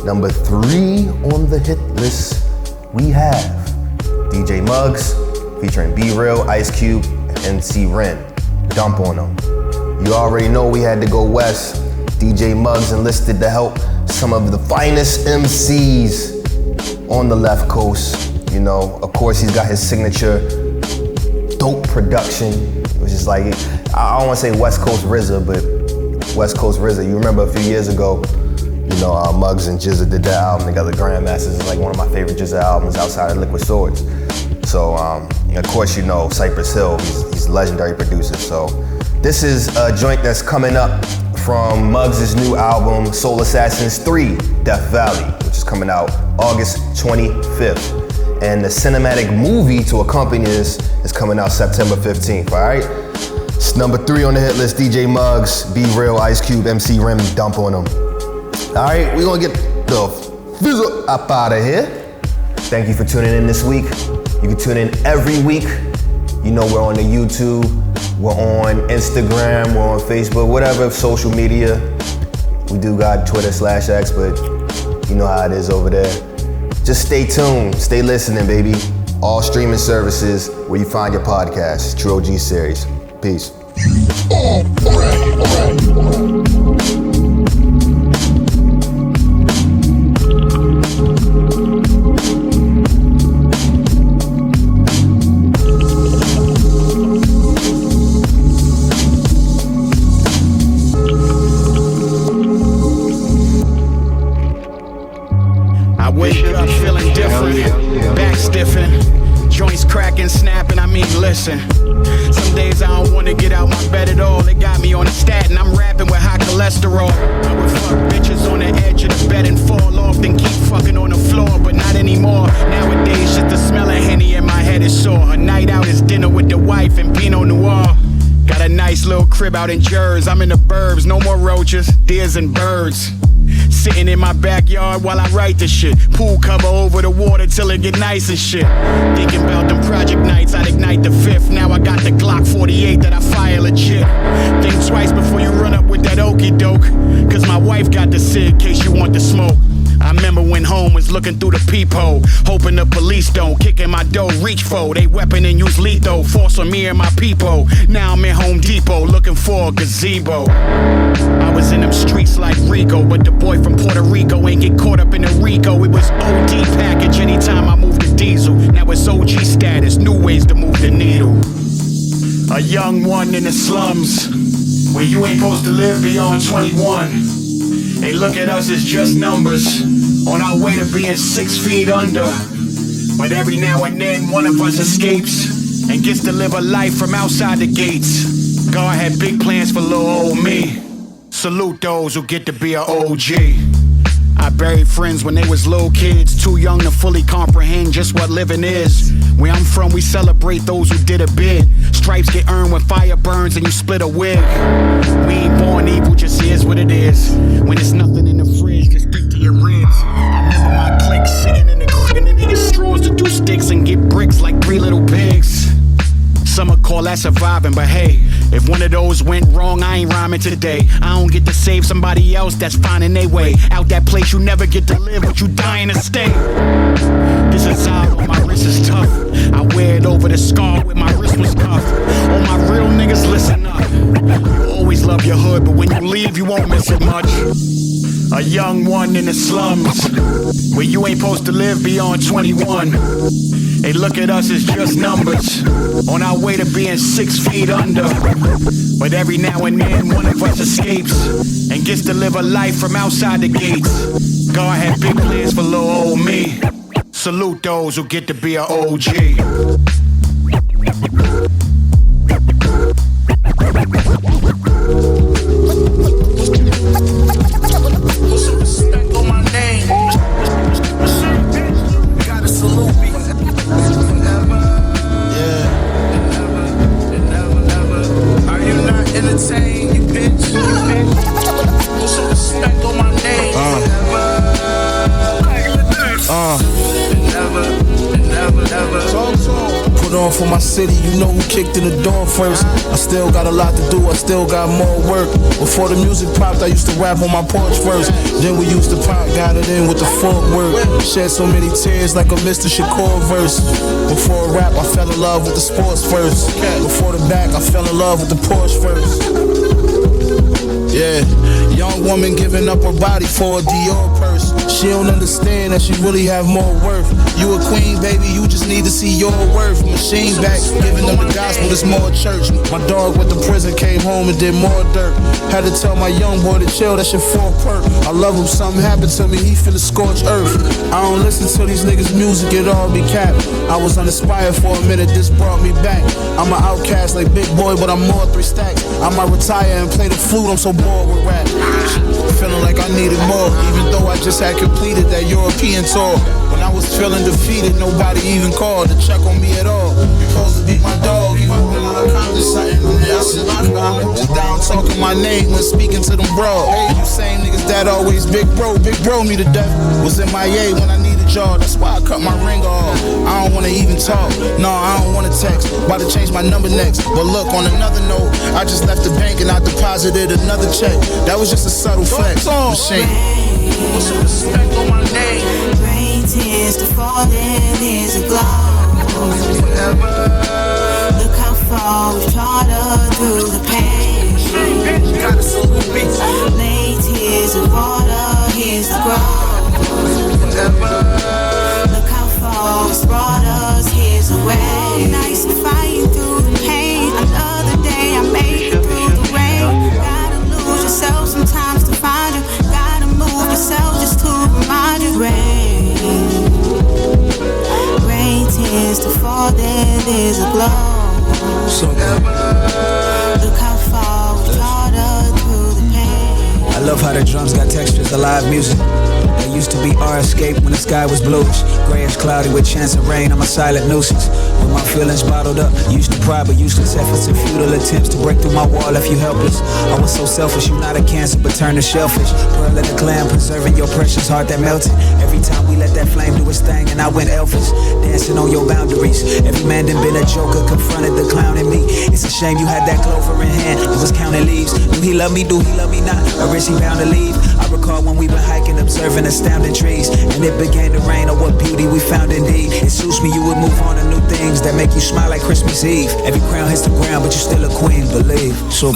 Number 3 on the hit list, we have DJ Muggs featuring Be Real, Ice Cube, and MC Ren. Dump on them. You already know we had to go west. DJ Muggs enlisted to help some of the finest MCs on the left coast. Of course, he's got his signature dope production, which is like, I don't want to say West Coast RZA, but West Coast RZA. You remember a few years ago, Muggs and GZA did that album together. Grandmasters is like one of my favorite GZA albums outside of Liquid Swords. So, of course, Cypress Hill, he's a legendary producer. So this is a joint that's coming up from Muggs' new album, Soul Assassins 3, Death Valley, which is coming out August 25th. And the cinematic movie to accompany this is coming out September 15th, all right? It's number 3 on the hit list, DJ Muggs, Be Real, Ice Cube, MC Ren, Dump on them. All right, we're gonna get the fizzle up out of here. Thank you for tuning in this week. You can tune in every week. We're on the YouTube, we're on Instagram, we're on Facebook, whatever social media. We do got Twitter/X, but you know how it is over there. Just stay tuned, stay listening, baby. All streaming services where you find your podcasts. trueOGseries. Peace. Wake up feeling different, back stiffing, joints cracking, snapping, listen. Some days I don't wanna get out my bed at all. They got me on a statin, I'm rapping with high cholesterol. I would fuck bitches on the edge of the bed and fall off, then keep fucking on the floor, but not anymore. Nowadays, just the smell of Henny in my head is sore. A night out is dinner with the wife and Pinot Noir. Got a nice little crib out in Jersey. I'm in the burbs, no more roaches, deers and birds. Sitting in my backyard while I write this shit. Pool cover over the water till it get nice and shit. Thinking about them project nights, I'd ignite the fifth. Now I got the Glock 48 that I fire legit. Think twice before you run up with that okie doke. Cause my wife got the cig, case you want the smoke. I remember when home was looking through the peephole, hoping the police don't kick in my door, reach for they weapon and use lethal, force on me and my people. Now I'm in Home Depot looking for a gazebo. I was in them streets like Rico, but the boy from Puerto Rico ain't get caught up in the Rico. It was OD package anytime I moved the diesel. Now it's OG status, new ways to move the needle. A young one in the slums, where you ain't supposed to live beyond 21. They look at us as just numbers, on our way to being 6 feet under. But every now and then one of us escapes and gets to live a life from outside the gates. God had big plans for little old me. Salute those who get to be an OG. I buried friends when they was little kids, too young to fully comprehend just what living is. Where I'm from, we celebrate those who did a bid. Stripes get earned when fire burns and you split a wig. We ain't born evil, just is what it is. When there's nothing in the fridge, just stick to your ribs. I remember my clique sitting in the crib and they get straws to do sticks and get bricks like 3 little pigs. Some call that surviving, but hey, if one of those went wrong, I ain't rhyming today. I don't get to save somebody else that's finding their way out that place you never get to live, but you dying to stay. This is out on my wrist is tough. I wear it over the scar with my wrist was cuffed. All my real niggas, listen up. You always love your hood, but when you leave, you won't miss it much. A young one in the slums, where you ain't supposed to live beyond 21. They look at us as just numbers, on our way to being 6 feet under. But every now and then one of us escapes and gets to live a life from outside the gates. God had big plans for little old me. Salute those who get to be an OG. Put on for my city, you know who kicked in the door first. I still got a lot to do, I still got more work. Before the music popped, I used to rap on my porch first. Then we used to pop, got it in with the footwork. Shed so many tears like a Mr. Shakur verse. Before rap, I fell in love with the sports first. Before the back, I fell in love with the Porsche first. Yeah, young woman giving up her body for a Dior purse. She don't understand that she really have more worth. You a queen, baby, you just need to see your worth. Machine back, giving them the gospel, it's more church. My dog went to prison, came home and did more dirt. Had to tell my young boy to chill, that shit for a perk. I love him, something happened to me, he finna scorch earth. I don't listen to these niggas' music, it all be cap. I was uninspired for a minute, this brought me back. I'm an outcast like Big Boy, but I'm more 3 stacks. I might retire and play the flute, I'm so bored with rap. Feeling like I needed more, even though I just had completed that European tour. When I was feeling defeated, nobody even called to check on me at all. You supposed to be my dog, even when I accomplished something. I said, I'm just down talking my name when speaking to them bros. Hey, you same niggas that always big bro me to death. Was MIA when I needed y'all, that's why I cut my ring off. I don't wanna even talk, no, I don't wanna text. About to change my number next, but look, on another note, I just left the bank and I deposited another check. That was just a subtle flex. Machine. What's some respect on my name? Rain tears to fall in is a glow. Look how far we've trod through the pain. Lay tears of water, here's the growth. Look how far it's brought us, here's the way. Nice to fight through the pain. Another day I made it through the rain. Gotta lose yourself sometimes to find you. Gotta move yourself just to remind you. Rain tears to fall, then there's a glow. So look how far we brought us through the pain. I love how the drums got textures of live music. There used to be our escape when the sky was bluish, grayish, cloudy with chance of rain. I'm a silent nuisance with my feelings bottled up. Used to pride but useless efforts and futile attempts to break through my wall left you helpless. I was so selfish, you not a cancer but turned to shellfish. Pearl of the clam, preserving your precious heart that melted. Every time we let that flame do its thing and I went elfish, dancing on your boundaries. Every man done been a joker, confronted the clown in me. It's a shame you had that clover in hand, it was counting leaves. Do he love me, do he love me not? Or is he bound to leave? I recall when we were hiking, observing astounding trees, and it began to rain. Oh, what beauty we found indeed. It suits me, you would move on to new things that make you smile like Christmas Eve. Every crown hits the ground, but you're still a queen, believe. So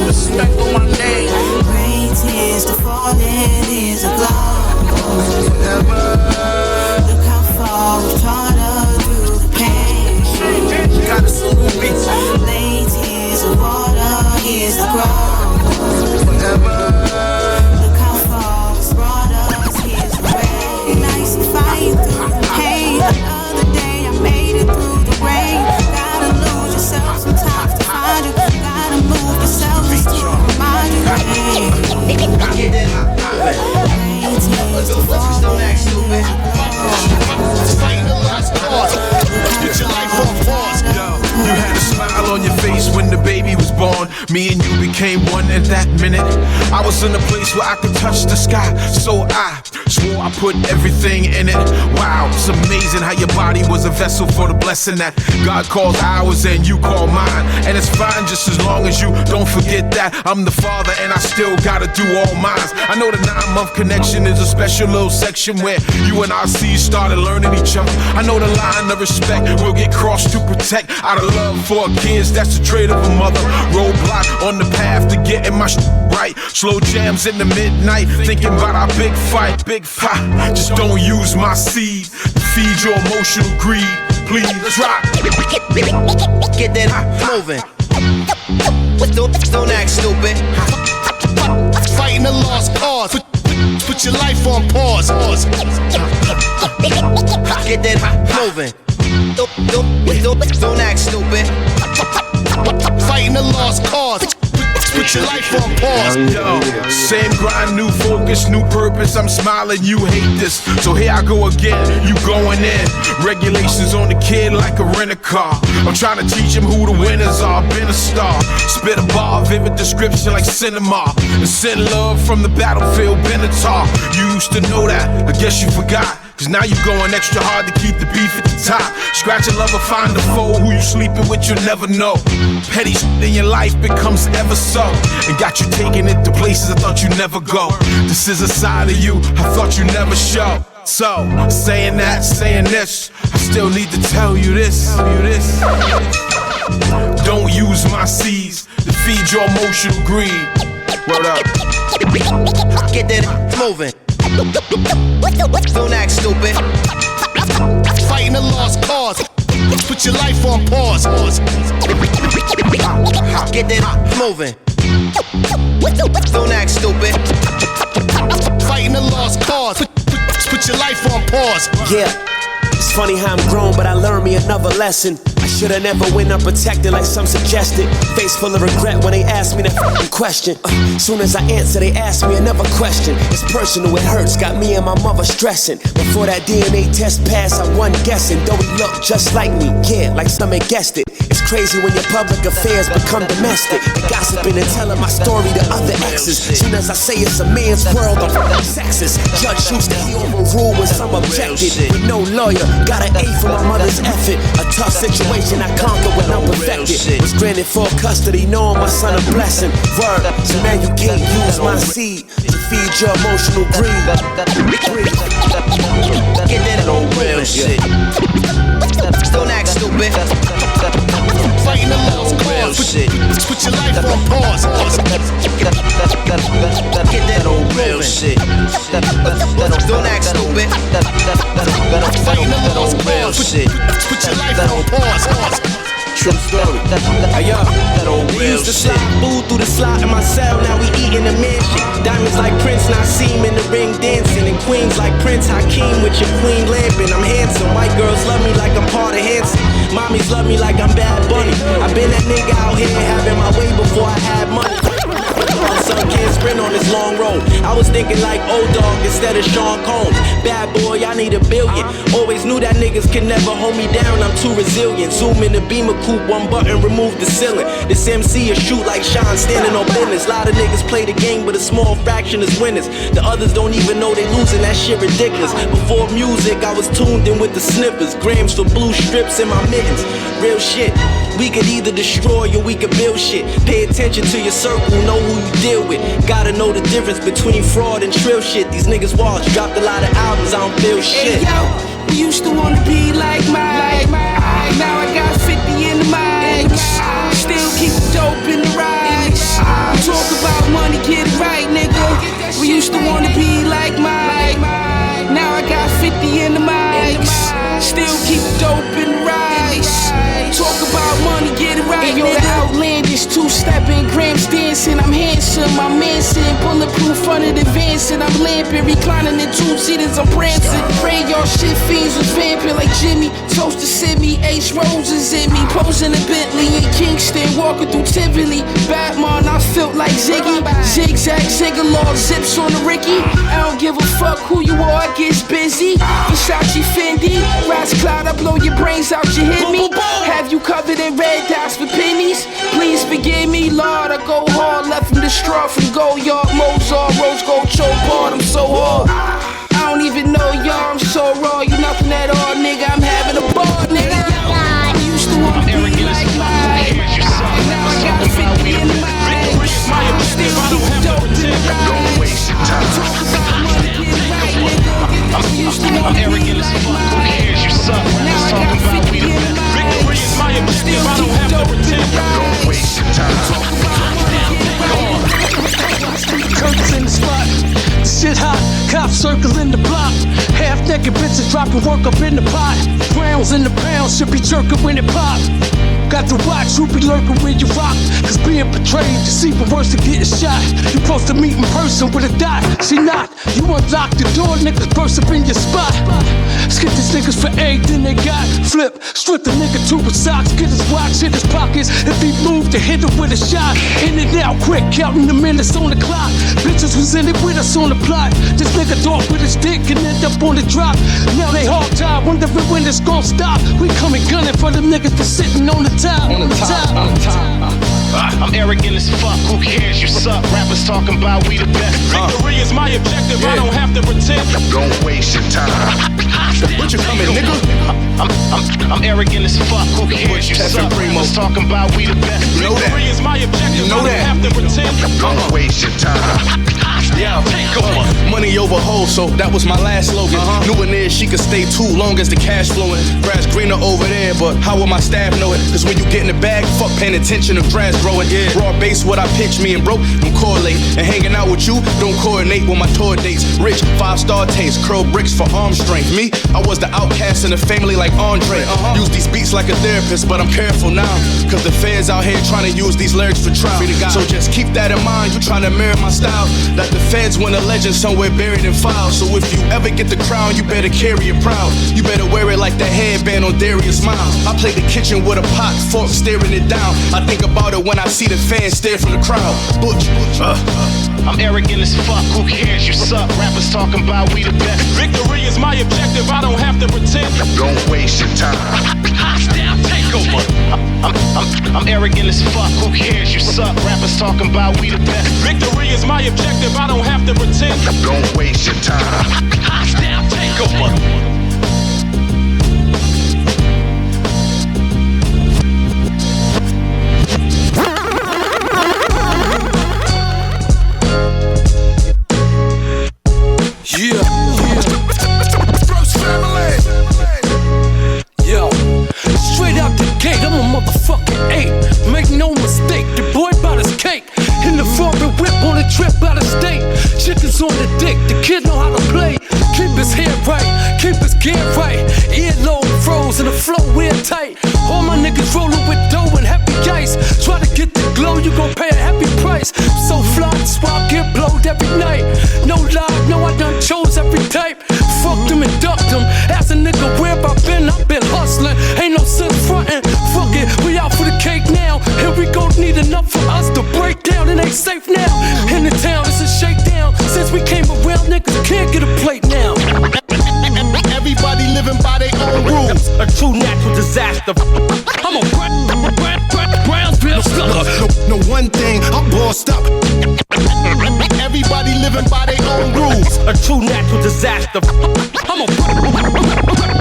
Respect for my name. Rain tears to fall in is a glow. Look how far we've taught us through the pain. You gotta salute me. Lay tears of water is the grow. Look how far we've brought us, here's the rain. Nice to fight through the pain. Another day I made it through the rain. Gotta lose yourself sometimes to find you. Gotta move yourself just to remind you. Rain tears to fall in is a glow. Get your life on pause. Yo, you had a smile on your face when the baby was born. Me and you became one in that minute. I was in a place where I could touch the sky, so I swore I put everything in it. Wow, it's amazing how your body was a vessel for the blessing that God calls ours and you call mine. And it's fine just as long as you don't forget that I'm the father and I still gotta do all mines. I know the 9-month connection is a special little section where you and our seeds started learning each other. I know the line of respect will get crossed to protect. Out of love for our kids, that's the trait of a mother. Roadblock on the path to getting my right. Slow jams in the midnight, thinking about our big fight. Big fight, just don't use my seed to feed your emotional greed. Please, let's rock. Get that moving. Don't act stupid. Fighting a lost cause. Put your life on pause. Get that moving. Don't act stupid. Fighting a lost cause. Put your life on pause. Yo, same grind, new focus, new purpose. I'm smiling, you hate this. So here I go again, you going in. Regulations on the kid like a rent-a-car. I'm trying to teach him who the winners are. Been a star, spit a bar, vivid description like cinema. And send love from the battlefield, Benatar. You used to know that, I guess you forgot. Cause now you going extra hard to keep the beef at the top. Scratch a lover, find a foe. Who you sleeping with, you'll never know. Petty shit in your life becomes ever so. And got you taking it to places I thought you'd never go. This is a side of you I thought you'd never show. So, saying that, saying this, I still need to tell you this. Don't use my seeds to feed your emotional greed. Word up. Get that moving. Don't act stupid. Fighting a lost cause. Put your life on pause. Get that moving. Don't act stupid. Fighting a lost cause. Put your life on pause. Yeah, it's funny how I'm grown, but I learned me another lesson. I should've never went unprotected like some suggested. Face full of regret when they asked me that f***ing question. Soon as I answer, they ask me another question. It's personal, it hurts, got me and my mother stressing. Before that DNA test passed, I wasn't guessing. Though he looked just like me, yeah, like some had guessed it. It's crazy when your public affairs become domestic. The gossiping and telling my story to other exes. Soon as I say it's a man's world, I'm f***ing sexist. Judge shoots that he overruled when some objected. With no lawyer, got an A for my mother's effort. A tough situation I conquered when I'm perfected. Was granted full custody, knowing my son a blessing. Word, so now you can't use my seed to feed your emotional greed. Get that old real shit. Don't act stupid. Fighting a lost cause. Put your life on pause. Get that old real shit. Don't act stupid. Fighting a lost cause. Put your life on pause. True story. Hey yo, we used to slide food through the slot in my cell, now we eatin' the mansion. Diamonds like Prince, Nassim in the ring dancing. And queens like Prince Hakeem with your queen lamping. I'm handsome, white girls love me like I'm part of Hanson. Mommy's love me like I'm Bad Bunny. I been that nigga out here having my way before I had money. My son can't sprint on this long road. I was thinking like O-Dog instead of Sean Combs. Bad boy, I need $1 billion. Always knew that niggas could never hold me down, I'm too resilient. Zoom in the Beamer coupe, one button, remove the ceiling. This MC a shoot like Sean standing on business. Lot of niggas play the game, but a small fraction is winners. The others don't even know they losing, that shit ridiculous. Before music, I was tuned in with the snippers. Grams for blue strips in my mittens. Real shit. We could either destroy or we could build shit. Pay attention to your circle, know who you deal with. Gotta know the difference between fraud and trill shit. These niggas watch, dropped a lot of albums, I don't feel shit. Hey yo, we used to wanna be like Mike. Now I got 50 in the mics. Still keep dope in the rides. Talk about money, get it right, nigga. We used to wanna be like Mike. Now I got 50 in the mics. Still keep dope in the rides. Talk about money, get it right, nigga. The outlandish two-stepping, grams dancing. I'm handsome, I'm Manson. Bulletproof funded advancing. I'm lamping, reclining in two-seaters, I'm prancing. Pray y'all shit fiends was vamping like Jimmy. Toast to Sydney, H roses in me. Posing a Bentley in Kingston, walking through Tivoli. Batman, I felt like Ziggy. Zigzag, Ziggalog, zips on the Ricky. I don't give a fuck who you are, I get busy. Versace, Fendi, Ras Cloud, I blow your brains out, you hear me? Have you covered in red dots for pennies? Please forgive me, Lord, I go hard. Left from the straw, from Goyard, Mozart, Rose Gold, Choke Bar, I'm so hard. I don't even know y'all, I'm so raw. You nothing at all, nigga, I'm having a ball, nigga. I used to want to be like Mike. Now I got 50 in the mind. Still keep dope in the ride. Talk about money, get it right, nigga. Used to want to be like Mike. Now I got 50 in the mind. Still keep dope in the ride. Don't waste your time. Talk about money, get it right. Curtains in the spot, shit hot, cops circling the block. Half naked bitches dropping work up in the pot. Rounds in the pound should be jerking when it pop. Got to watch who be lurking when you rock. Cause being betrayed, you see for worse than getting shot. You supposed to meet in person with a dot, she not. You unlock the door, niggas burst up in your spot. Skip these niggas for everything they got. Flip, strip the nigga to his socks. Get his watch in his pockets. If he moved to hit him with a shot. In and out quick, counting the minutes on the clock. Bitches was in it with us on the plot. This nigga thought with his dick and end up on the drop. Now they hard time, wondering when it's gon' stop. We coming gunning for them niggas for sitting on the top. On the top. I'm arrogant as fuck, who cares, you suck. Rappers talking about we the best. Victory is my objective, I don't have to pretend. Don't waste your time. What you coming, nigga? I'm arrogant as fuck, who cares, you suck. Rappers talking about we the best. Victory is my objective, I don't have to pretend. Don't waste your time. Yeah, money over hoes, so that was my last slogan. Knew in there she could stay too long as the cash flowing. Grass greener over there, but how will my staff know it? Cause when you get in the bag, fuck paying attention if grass growing. Raw base, what I pitch, me and broke, don't correlate. And hanging out with you, don't coordinate with my tour dates. Rich, 5-star taste, curl bricks for arm strength. Me, I was the outcast in the family like Andre. Use these beats like a therapist, but I'm careful now. Cause the feds out here trying to use these lyrics for trial. So just keep that in mind, you trying to mirror my style. That the feds want a legend somewhere buried in files. So if you ever get the crown, you better carry it proud. You better wear it like the headband on Darius Miles. I play the kitchen with a pot, fork staring it down. I think about it when I see the fans stare from the crowd. Butch. I'm arrogant as fuck, who cares, you suck. Rappers talking about we the best. Victory is my objective, I don't have to pretend. Don't waste your time. Take over. I'm arrogant as fuck, who cares, you suck. Rappers talking about we the best. Victory is my objective, I don't have to pretend. Don't waste your time. Take over. Motherfucking 8. Make no mistake, the boy bought his cake. In the foreign whip on a trip out of state. Chickens on the dick, the kid know how to play. Keep his hair right, keep his gear right. Earlobe froze and the flow wear tight. All my niggas rolling with dough and happy ice. Try to get the glow, you gon' pay a happy price. So fly, that's why I get blowed every night. No lie, no, I done chose every type. Fucked them and ducked them. Ask a nigga where I been hustling. Ain't no sense frontin'. true natural disaster. I'm a Brownsville sucker. No one thing, I'm bossed up. Everybody living by their own rules. A true natural disaster. I'm a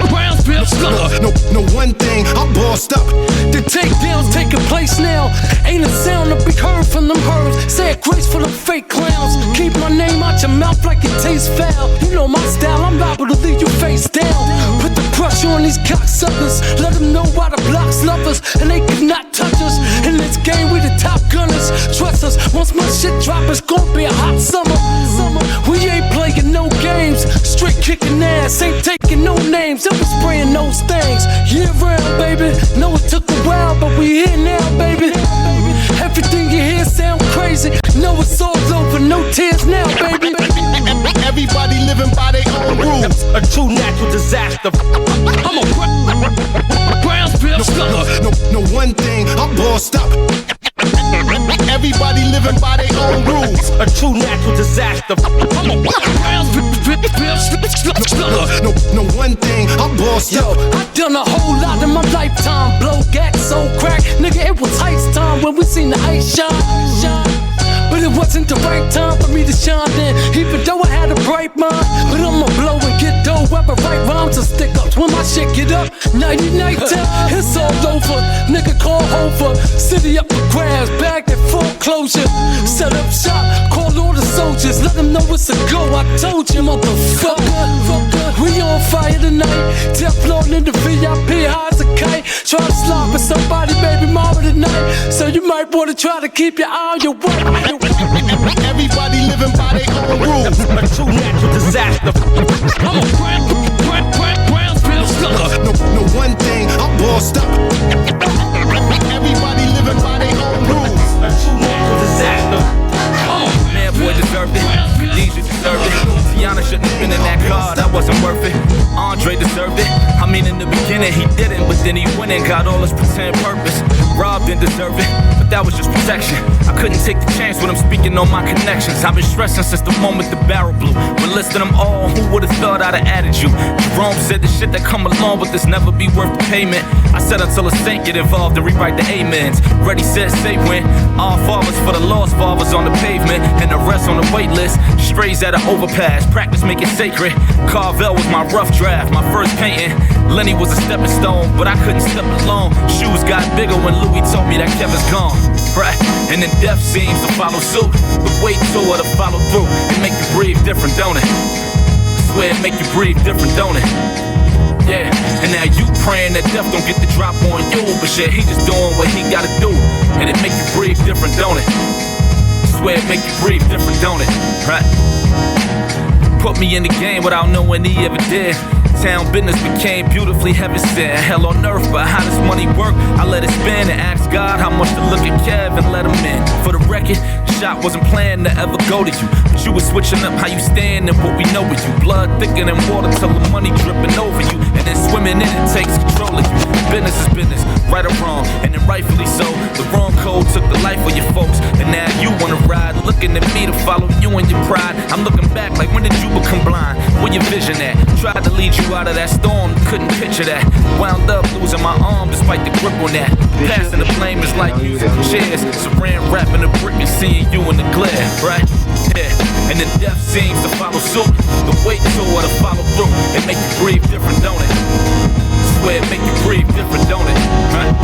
Brownsville sucker. No one thing, I'm bossed up. The takedowns taking place now. Ain't a sound to be heard from them herds. Say a grace for the fake clowns. Keep my name out your mouth like it tastes foul. You know my style, I'm liable to leave you face down. Put the pressure on these cocksuckers. Let them know why the blocks love us and they cannot touch us. In this game, we the top gunners. Trust us, once my shit drop, it's gonna be a hot summer. We ain't playing no games. Straight kicking ass, ain't taking no names. And we spraying those things year round, baby. Know it took a while, but we here now, baby. Everything you hear sound crazy. Know it's all over, no tears now, baby. Everybody living by their own rules. A true natural disaster. I'm a Brownsville sucker. No one thing, I'm bossed up. Everybody living by their own rules. A true natural disaster. I'm a Brownsville sucker. No one thing, I'm bossed up. Yo, I done a whole lot in my lifetime. Blow, gas, soul crack. Nigga, it was ice time when we seen the ice shine. But it wasn't the right time for me to shine then. Even though I had a bright mind. But I'ma blow and get dough. Ever write rhymes or stick ups. When my shit get up, night time, it's all over. Nigga call over. City up for grabs, bagged at foreclosure. Set up shop, call all the soldiers. Let them know it's a go. I told you, motherfucker. We on fire tonight. Teflon in the VIP, high as a kite. Try to slap with somebody, baby mama tonight. So you might wanna try to keep your eye on your wife. Everybody living by their own rules. A true natural disaster. I'm a Brownsville sucker. No one thing, I'm bossed up. Everybody living by their own rules. A true natural disaster. Man, boy deserved it. DJ deserved it. Tiana shouldn't have been in that car, that wasn't worth it. Andre deserved it. I mean, in the beginning he didn't, but then he went and got all his pretend purpose. Rob didn't deserve it, but that was just protection. I couldn't take the chance with him speaking on my connections. I've been stressing since the moment the barrel blew. When listing them all, who would've thought I'd have added you? Jerome said the shit that come along with this never be worth the payment. I said until a saint get involved and rewrite the amens. Ready, set, say when. All fathers for the lost fathers on the pavement, and the rest on the wait list. Strays at an overpass, practice make it sacred. Carvel was my rough draft, my first painting. Lenny was a stepping stone, but I couldn't step alone. Shoes got bigger when Louis told me that Kevin's gone. Right, and then death seems to follow suit. But wait till to follow through. It make you breathe different, don't it? I swear it make you breathe different, don't it? Yeah, and now you praying that death don't get the drop on you. But shit, he just doing what he gotta do. And it make you breathe different, don't it? I swear it make you breathe different, don't it? Right? Put me in the game without knowing he ever did. Town business became beautifully heaven sent. Hell on earth, but how does money work? I let it spin and ask God how much to look at Kev and let him in. For the record, the shot wasn't planned to ever go to you, but you was switching up how you stand and what we know with you. Blood thicker than water till the money dripping over you, and then swimming in it takes control of you. Business is business, right or wrong, and then rightfully so. The wrong code took the life of your folks, and now you wanna ride, looking at me to follow you and your pride. I'm looking back like, when did you become blind? Where your vision at? Tried to lead you out of that storm, couldn't picture that. Wound up losing my arm despite the grip on that. Passing the blame is like music chairs. Saran wrapping a brick and seeing you in the glare, right? Yeah, and then death seems to follow suit. The wait till to follow through. It make you breathe different, don't it? Swear it make you breathe different, don't it? Right?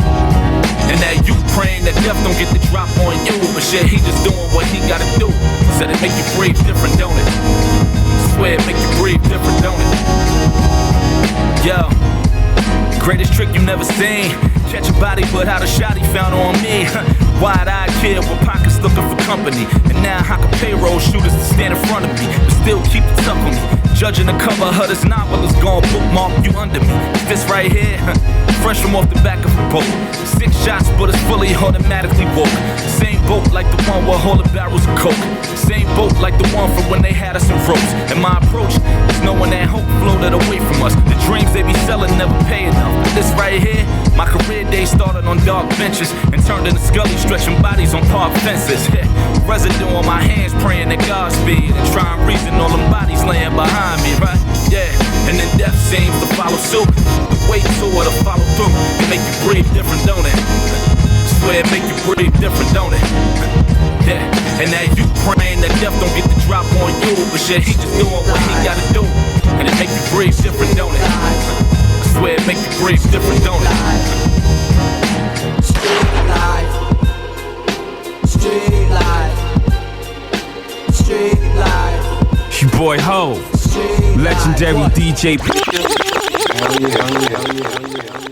And now you praying that death don't get the drop on you, but shit, he just doing what he gotta do. Said it make you breathe different, don't it? Swear it make you breathe different, don't it? Yo, greatest trick you never seen. Catch a body, but how the shot he found on me. Wide-eyed kid with pockets looking for company, and now I can payroll shooters to stand in front of me, but still keep the tuck on me. Judging the cover of this novel is gon' bookmark you under me. This right here, fresh from off the back of a boat. 6 shots, but it's fully automatically woke. Same boat like the one with all the barrels of coke. Same boat like the one from when they had us in ropes. And my approach is knowing that hope floated away from us. The dreams they be selling never pay enough. But this right here, my career days started on dark benches and turned into Scully stretching bodies on park fences. Residue on my hands praying that Godspeed and try and reason all them bodies laying behind me, right? Yeah, and then death seems to follow suit. The wait till to follow it make you breathe different, don't it? I swear it make you breathe different, don't it? Yeah, and now you praying that death don't get the drop on you, but shit, he just doing what he gotta do, and it make you breathe different, don't it? I swear it make you breathe different, don't it? Street life, street life, street life. Your boy Ho, legendary DJ. Hell yeah.